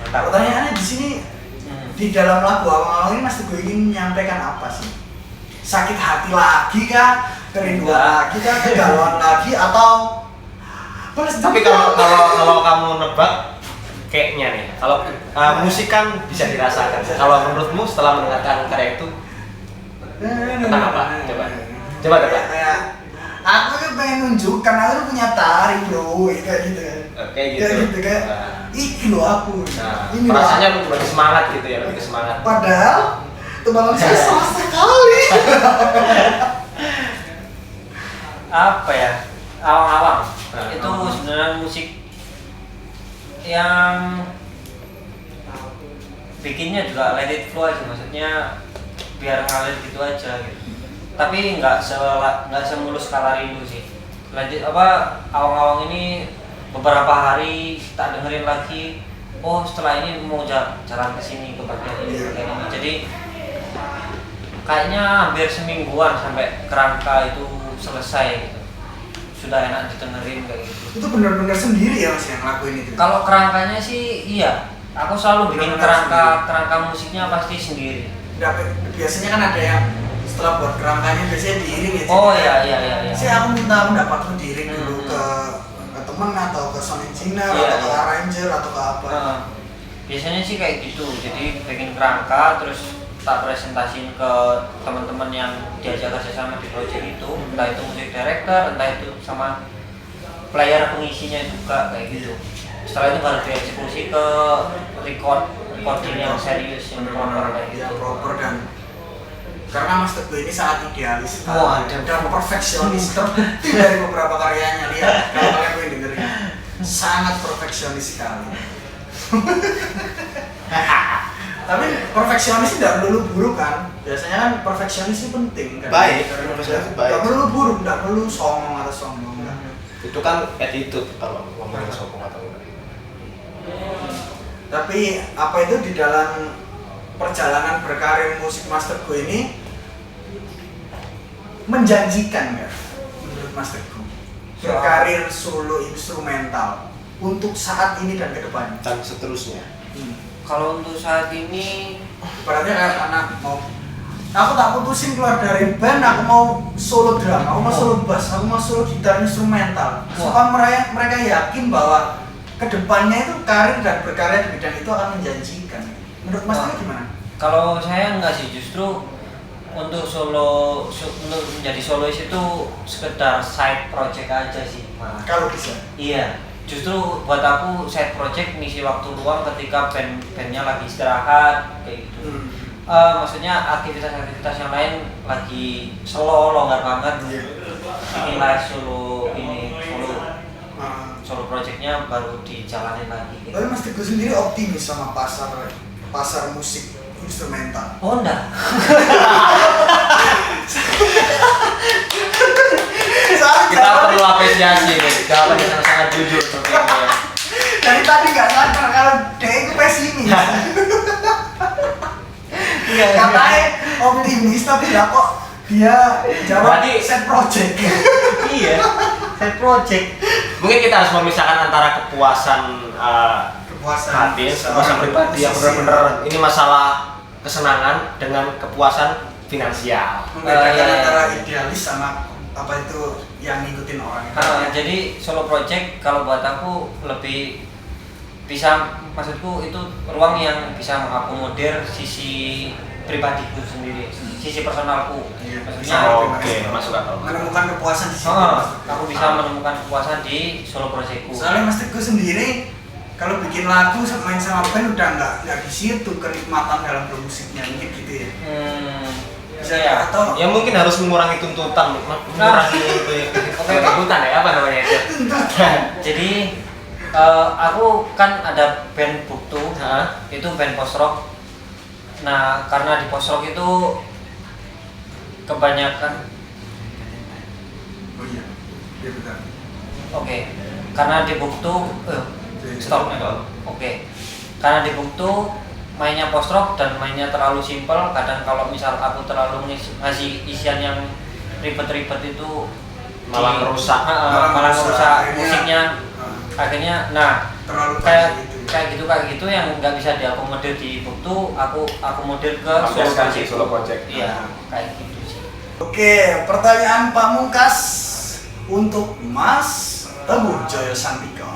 mantap. Pertanyaannya di sini di dalam lagu Awang-awang ini Mas Teguh ingin menyampaikan apa sih? Sakit hati lagi kah? Kerinduan lagi kah? Kegalauan lagi atau balas Tapi dendam? kalau kamu nebak kayaknya nih, kalau musik kan bisa dirasakan. Kalau menurutmu setelah mendengarkan karya itu tentang apa? Coba tebak. Kayak aku kan pengen nunjukkan aku tuh punya tari bro, kayak gitu kan. Oke gitu. Kayak gitu kayak iki lo aku. Nah, Ini loh perasaannya aku. lebih semangat gitu ya, lebih semangat. Padahal teman saya sama sekali. Apa ya? Awang-awang. Nah, Itu awang-awang. sebenarnya musik yang bikinnya juga let it flow aja, maksudnya biar ngalir gitu aja gitu. Tapi nggak semulus Kalarindu sih. Lanjut Awang-awang ini beberapa hari tak dengerin lagi. Oh setelah ini mau jalan ke sini ke bagian ini. Jadi kayaknya hampir semingguan sampai kerangka itu selesai gitu. Sudah enak didengerin kayak gitu. Itu benar-benar sendiri ya Mas yang ngelakuin itu. Kalau kerangkanya sih iya. Aku selalu bikin kerangka musiknya pasti sendiri. Biasanya kan ada yang setelah buat kerangkanya biasanya diiring ya. Oh iya. Sih aku minta pendapatmu diiring dulu ke temen atau ke sound engineer atau ke arranger atau ke apa. Biasanya sih kayak gitu. Jadi bikin kerangka terus tak presentasiin ke teman-teman yang diajak kerjasama di project itu, entah itu music director, entah itu sama player pengisinya juga kayak gitu. Setelah itu baru dieksekusi ke recording yang serius yang proper kayak gitu. Ya proper dan karena Mas Teguh ini sangat idealis dan perfeksionis terbukti dari beberapa karyanya. Lihat kalau kalian pengen dengerin sangat perfeksionis sekali. Tapi perfeksionis tidak melulu buruk kan? Biasanya kan perfeksionis itu penting kan? Baik, perfeksionis baik. Tidak melulu buruk, tidak melulu songong atau sombong kan? Itu kan attitude kalau ngomongin sombong atau enggak. Tapi apa itu di dalam perjalanan berkarir musik Mas Teguh ini menjanjikan nggak menurut Mas Teguh berkarir solo instrumental untuk saat ini dan ke depan? Dan seterusnya. Kalau untuk saat ini Berarti kayak anak mau aku tak putusin keluar dari band, aku mau solo drum, aku mau solo bass, aku mau solo gitar instrumental. Supaya mereka yakin bahwa kedepannya itu karir dan berkarya di bidang itu akan menjanjikan. Menurut Mas Teguh gimana? kalau saya enggak sih, justru untuk untuk menjadi solois itu sekedar side project aja sih malah. Kalau bisa. Iya, justru buat aku side project ngisi waktu luang ketika bandnya lagi istirahat kayak gitu. Maksudnya aktivitas yang lain lagi slow, longgar banget. Inilah solo projectnya baru dijalanin lagi gitu. Tapi Mas Teguh sendiri optimis sama pasar musik instrumental. Oh enggak. Soalnya Kita perlu apresiasi nih. Jawaban yang sangat jujur seperti ini ya. Dari tadi nggak sadar kalau dia itu pesimis. Katanya optimis tapi lah kok dia jawab Berarti- set project. Iya, side project. Mungkin kita harus memisahkan antara kepuasan hati, kepuasan pribadi yang benar-benar ini masalah kesenangan dengan kepuasan finansial. Membedakan Iya. antara idealis sama apa itu yang ngikutin orang. Jadi solo project kalau buat aku lebih bisa, maksudku itu ruang yang bisa mengakomodir sisi pribadiku sendiri, sisi personalku. Iya. Maksudnya Oke, masuk akal. Menemukan kepuasan di situ. aku bisa menemukan kepuasan di solo projectku. Soalnya Mas Teguh sendiri kalau bikin lagu main sama band udah nggak di situ kenikmatan dalam bermusiknya mungkin gitu ya. Bisa Iya. atau Ya mungkin harus mengurangi tuntutan, mengurangi tuntutan ya apa namanya itu. Jadi aku kan ada band Buktu, Hah? itu band post rock. Nah karena di post rock itu kebanyakan, oh iya, iya benar. oke, karena di Buktu, stop. Oke, karena di Buktu mainnya post rock dan mainnya terlalu simpel. Kadang kalau misal aku terlalu ngasih isian yang ribet-ribet itu Malah merusak. malah merusak Akhirnya- musiknya. Akhirnya, nah Terlalu kayak gitu yang nggak bisa diakomodir di Buktu, aku akomodir ke Lampiaskan di solo project. Iya, kayak gitu sih. Oke, pertanyaan pamungkas untuk Mas Teguh Joyo Santika.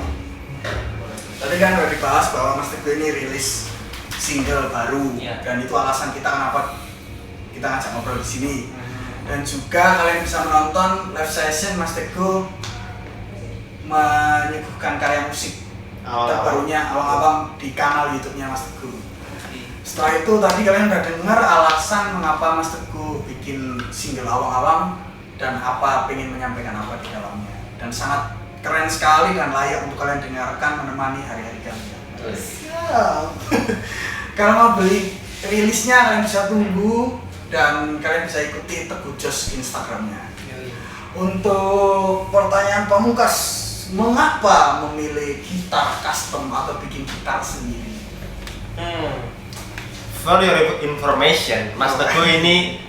Tadi kan udah dibahas bahwa Mas Teguh ini rilis single baru, Iya. dan itu alasan kita kenapa kita ngajak ngobrol di sini. Dan juga kalian bisa menonton live session Mas Teguh menyuguhkan karya musik terbarunya awang-awang di kanal YouTube-nya Mas Teguh. Setelah itu tadi kalian udah dengar alasan mengapa Mas Teguh bikin single awang-awang dan apa pengen menyampaikan apa di dalamnya, dan sangat keren sekali dan layak untuk kalian dengarkan menemani hari-hari kalian. Siap. Kalau mau beli rilisnya kalian bisa tunggu dan kalian bisa ikuti Teguh Jos Instagramnya. Untuk pertanyaan pamungkas, mengapa memilih gitar custom atau bikin gitar sendiri? For your information, Mas Teguh ini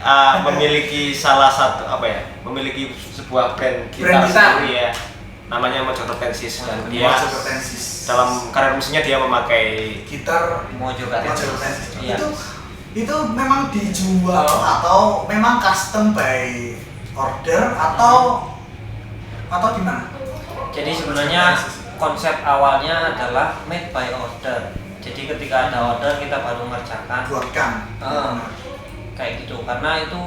memiliki salah satu memiliki sebuah band gitar gitar. sendiri ya, namanya Mojo Hortensis, dan dia Mojo Hortensis. dalam karir musiknya dia memakai Gitar Mojo Mojo Hortensis. Iya. Itu memang dijual atau memang custom by order atau gimana? Jadi sebenarnya konsep awalnya adalah made by order. Jadi ketika ada order kita baru mengerjakan. Buatkan. Kayak gitu, karena itu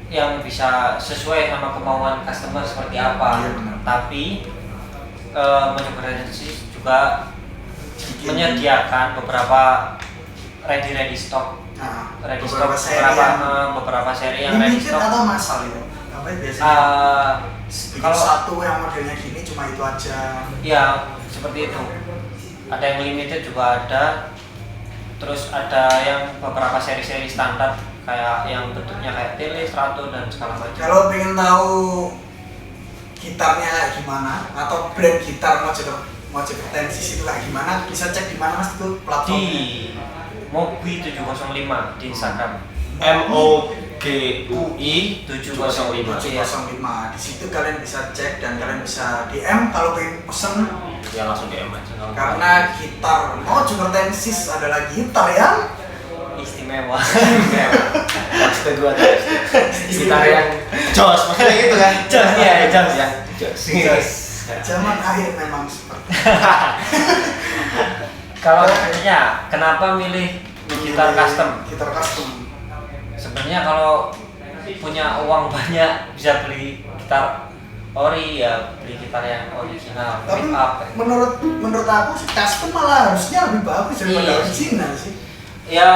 yang bisa sesuai sama kemauan customer seperti apa. Iya, benar. Tapi Mojo Hortensis juga menyediakan beberapa ready stock, Nah, beberapa seri yang beberapa seri yang ready limited stock. atau massal itu? Apa ya biasanya? Bikin Kalau satu yang modelnya gini cuma itu aja. ya seperti itu. Ada yang limited juga ada. Terus ada yang beberapa seri-seri standar kayak yang bentuknya kayak tele, strato dan segala macam. Kalau pengen tahu gitarnya kayak gimana atau brand gitar Mojo Hortensis itu kayak gimana, bisa cek di mana Mas itu Di platformnya? Mobi 705 di Instagram. MOGUI 705. 705. Di situ kalian bisa cek dan kalian bisa DM kalau pengen pesen, Ya langsung DM aja. karena gitar Mojo Hortensis adalah gitar yang Istimewa. Mas Teguh ada gitar yang jos, maksudnya gitu kan? Jos, iya, jos. Ya, jos. zaman akhir memang seperti Kalau sebenarnya kenapa milih gitar custom? Gitar custom. Sebenarnya kalau punya uang banyak bisa beli gitar ori, ya beli gitar yang original, Tapi pick up. menurut aku sih custom malah harusnya lebih bagus daripada Iya. original sih. Ya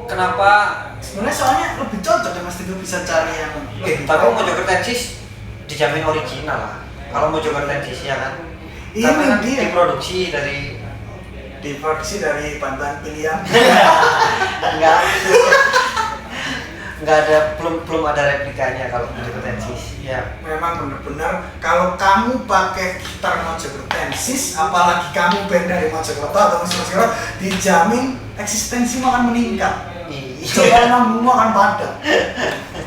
kenapa? Sebenarnya soalnya lebih cocok ya Mas Teguh bisa cari yang Tapi Mojo Hortensis dijamin original lah. Kalau Mojo Hortensis ya kan. Ini Karena kan dia. diproduksi dari diproduksi dari bantuan pilihan. enggak. belum ada replikanya kalau Mojokertensis. Ya. Memang benar-benar kalau kamu pakai gitar Mojokertensis, apalagi kamu band dari Mojokerto atau Mojokerto, dijamin eksistensimu akan meningkat. Coba manggungmu akan padat.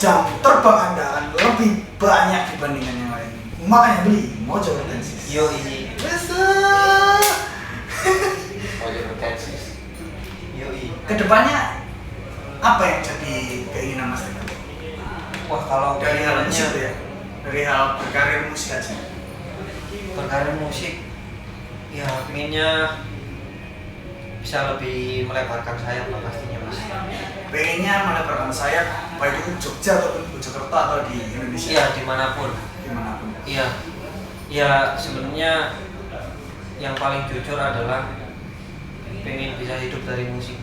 Jam terbang Anda akan lebih banyak dibandingkan yang lain. Makanya beli Mojokertensis. Yo ini. Mojokertensis. Yo ini. Kedepannya apa yang jadi keinginan Mas Teguh? Wah kalau Dari hal musik keinginannya ya? Dari hal berkarir musik aja? berkarir musik, ya pengennya bisa lebih melebarkan sayap lah pastinya Mas. Pengennya melebarkan sayap, baik itu Jogja ataupun Mojokerto atau di Indonesia? Iya dimanapun. Dimanapun. Iya. Ya sebenarnya yang paling jujur adalah pengen bisa hidup dari musik.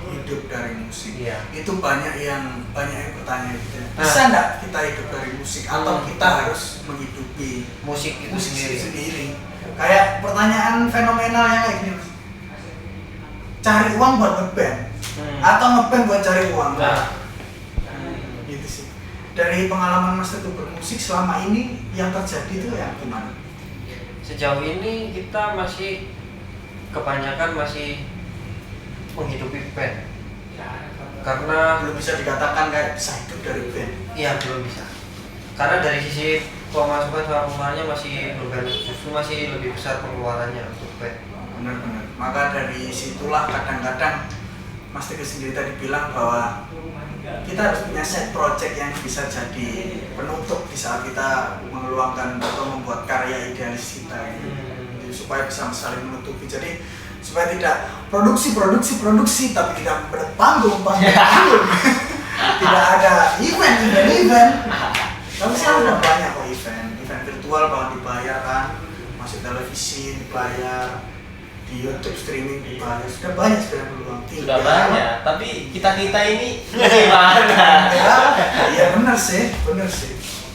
Hidup dari musik. Iya. Itu banyak yang bertanya gitu. Nah. Bisa nggak kita hidup dari musik atau kita harus menghidupi Musik itu musik sendiri. sendiri? Kayak pertanyaan fenomenal yang kayak gini, Mas. Cari uang buat ngeband atau ngeband buat cari uang? Nah. Gitu sih. Dari pengalaman Mas Teguh bermusik selama ini yang terjadi itu yang gimana? Sejauh ini kita masih kebanyakan masih menghidupi band karena Belum bisa dikatakan kayak bisa hidup dari band. iya belum bisa, karena dari sisi pemasukan sama pengeluarannya masih belum, justru masih lebih besar pengeluarannya untuk band. Benar-benar. Maka dari situlah kadang-kadang Mas Teguh sendiri tadi bilang bahwa kita harus punya set project yang bisa jadi penutup di saat kita mengeluangkan atau membuat karya idealis kita ini. Jadi, supaya bisa saling menutupi. Jadi supaya tidak produksi tapi tidak berpanggung tidak ada event tapi sekarang udah banyak kok event virtual bahkan dibayar kan, masuk televisi dibayar, di YouTube streaming dibayar, sudah banyak sekarang peluang. Sudah banyak, tapi kita ini gimana? Iya benar sih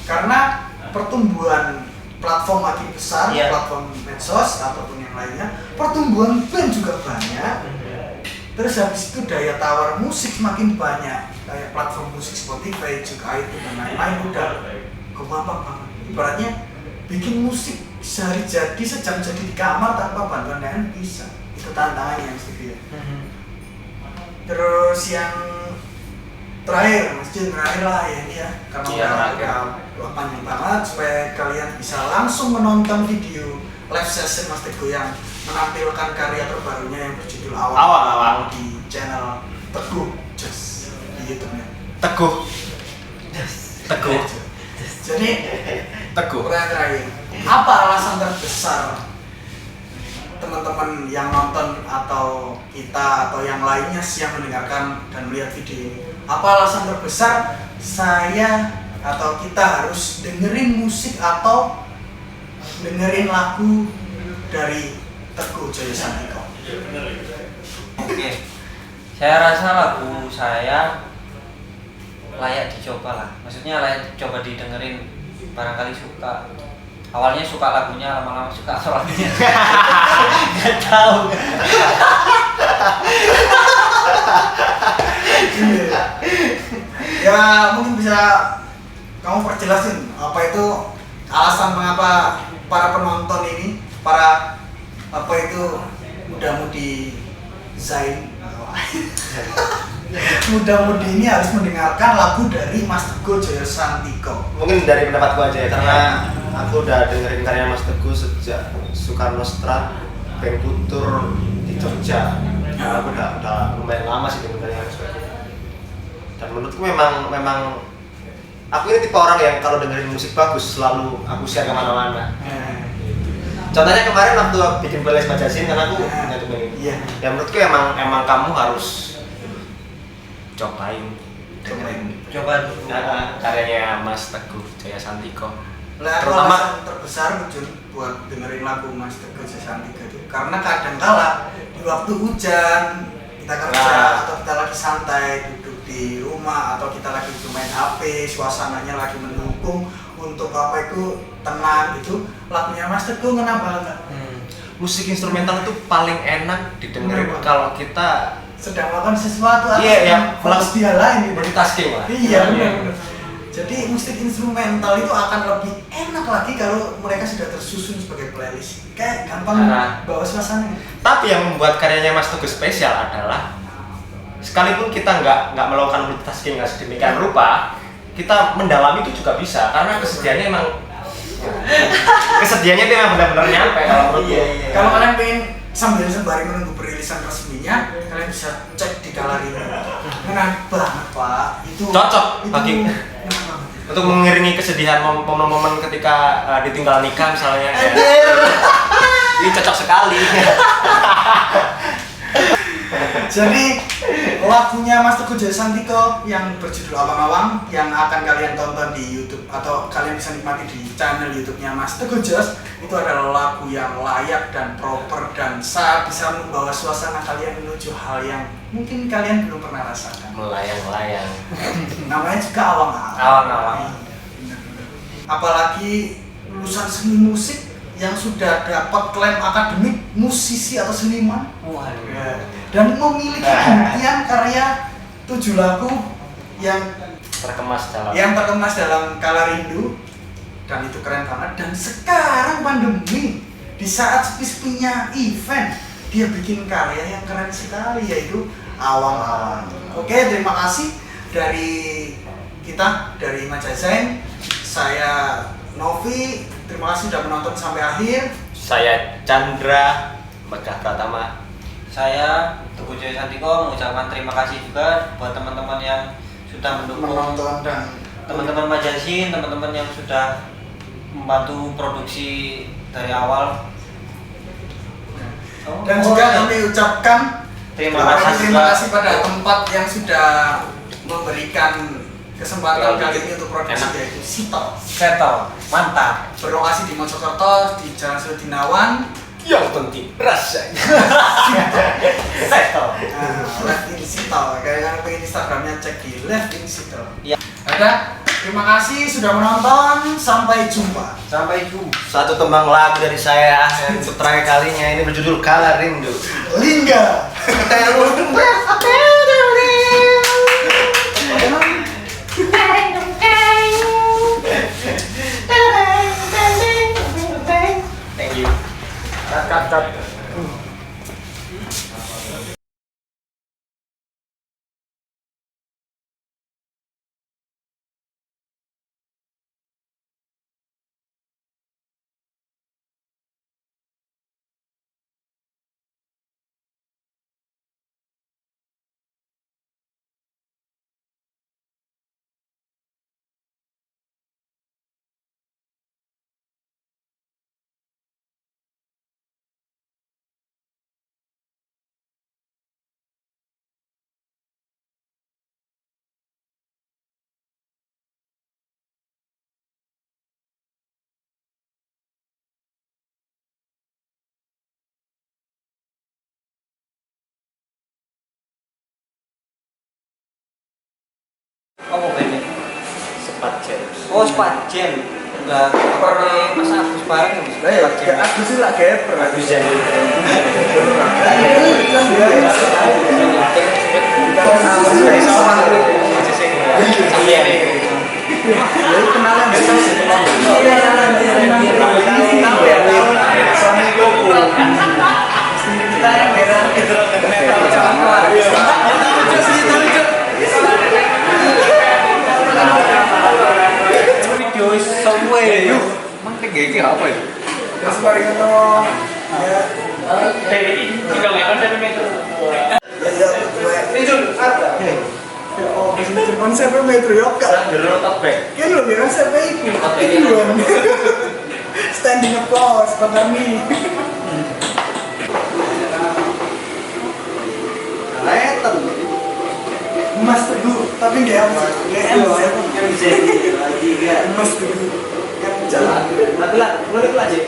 karena pertumbuhan platform makin besar, platform medsos ataupun yang lainnya, pertumbuhan band juga banyak. Terus habis itu daya tawar musik semakin banyak, kayak platform musik Spotify juga itu dan lain-lain udah gampang banget. Ibaratnya bikin musik sehari jadi sejam jadi di kamar tanpa bantuan lain bisa. Itu tantangannya Mas Teguh ya. Terus yang terakhir, Mas Jun, terakhir lah ya ini ya, karena udah panjang banget supaya kalian bisa langsung menonton video live session Mas Teguh yang menampilkan karya terbarunya yang berjudul Awal di channel Teguh Just di YouTube-nya. Teguh. Jadi pertanyaan terakhir, apa alasan terbesar teman-teman yang nonton atau kita atau yang lainnya sih yang mendengarkan dan melihat video ini, apa alasan terbesar saya atau kita harus dengerin musik atau dengerin lagu dari Teguh Joyosantiko? Oke, saya rasa lagu saya layak dicoba lah, maksudnya layak dicoba didengerin, barangkali suka. Awalnya suka lagunya, lama-lama suka orangnya. Nggak tahu. Ya mungkin bisa kamu perjelasin apa itu alasan mengapa para penonton ini, para apa itu muda-mudi Zain muda-mudi ini harus mendengarkan lagu dari Mas Teguh Joyosantiko. Mungkin dari pendapatku aja ya, karena aku udah dengerin karya Mas Teguh sejak Soekarno Strat, Band Kultur di Jogja. Aku udah lumayan lama sih dengerin karya Mas Teguh. Dan menurutku memang aku ini tipe orang yang kalau dengerin musik bagus selalu aku share kemana-mana. Contohnya kemarin waktu bikin playlist Majasin kan aku nyantumin. Iya. Ya menurutku emang kamu harus cobain dengerin Coba dulu. karyanya Mas Teguh Joyosantiko. Terutama alasan terbesar Jun buat dengerin lagu Mas Teguh Joyosantiko itu karena kadangkala di waktu hujan kita kerja atau kita lagi santai duduk di rumah atau kita lagi bermain HP, suasananya lagi mendukung untuk apa itu tenang gitu, lagunya Mas Teguh ngena banget. Musik instrumental itu paling enak didengerin kalau kita sedang melakukan sesuatu atau Iya, yang fokus dia lain gitu. multitasking lah. Iya benar. Jadi musik instrumental itu akan lebih enak lagi kalau mereka sudah tersusun sebagai playlist. Kayak gampang bawa suasana. Tapi yang membuat karyanya Mas Teguh spesial adalah sekalipun kita nggak melakukan multitasking nggak sedemikian rupa, kita mendalami itu juga bisa karena kesediaannya emang itu emang benar-benar nyampe kalau menurutku. Kalau kalian pengen sambil sembari menunggu perilisan resminya, kalian bisa cek di galeri. Enak banget Pak. Itu Cocok itu bagi enak banget. untuk mengiringi kesedihan momen-momen ketika ditinggal nikah misalnya. Ini cocok sekali. Jadi lagunya Mas Teguh Jayasantiko yang berjudul Awang-Awang yang akan kalian tonton di YouTube atau kalian bisa nikmati di channel YouTube-nya Mas Teguh Jas itu adalah lagu yang layak dan proper dan bisa membawa suasana kalian menuju hal yang mungkin kalian belum pernah rasakan. Melayang-layang. Namanya juga Awang-Awang. Awang-awang. Apalagi lulusan seni musik yang sudah dapat klaim akademik musisi atau seniman. Dan memiliki buktian karya 7 lagu yang terkemas dalam Kala Rindu, dan itu keren banget. Dan sekarang pandemi, di saat sepi-sepinya event, dia bikin karya yang keren sekali yaitu Awang-Awang. Oke, terima kasih dari kita dari Majazain. Saya Novi, terima kasih sudah menonton sampai akhir. Saya Chandra Megah Pratama. Saya Teguh Jayasantiko mengucapkan terima kasih juga buat teman-teman yang sudah mendukung, Menonton dan teman-teman Majazin, teman-teman yang sudah membantu produksi dari awal. Dan juga kami ucapkan terima kasih pada tempat yang sudah memberikan kesempatan kali ini untuk produksi, yaitu Sito. Mantap. Berlokasi di Mojokerto di Jalan Sudinawan. Yang penting rasanya. Left in Sito. Kalian pengen Instagramnya cek di Left in Sito. Ya. Ada. Terima kasih sudah menonton. Sampai jumpa. Satu tembang lagu dari saya yang untuk terakhir kalinya ini berjudul Kala Rindu. Lingga. Thank you. Cut. Apa ini? Sepat jam. Oh, Spat Jam. Enggak pernah Mas Agus bareng ya, Spat Jam. Aku sih lah gaper. Agus jam. Video somewhere. Apa itu? Terus mari ngono. Ya. Oh, konsep metro yo kak. Kan lo konsep itu. Standing applause for kami. Leton. Mas Teguh, tapi nggak apa. Mas Teguh. Yang jalan. Lagi lah, mulai lagi.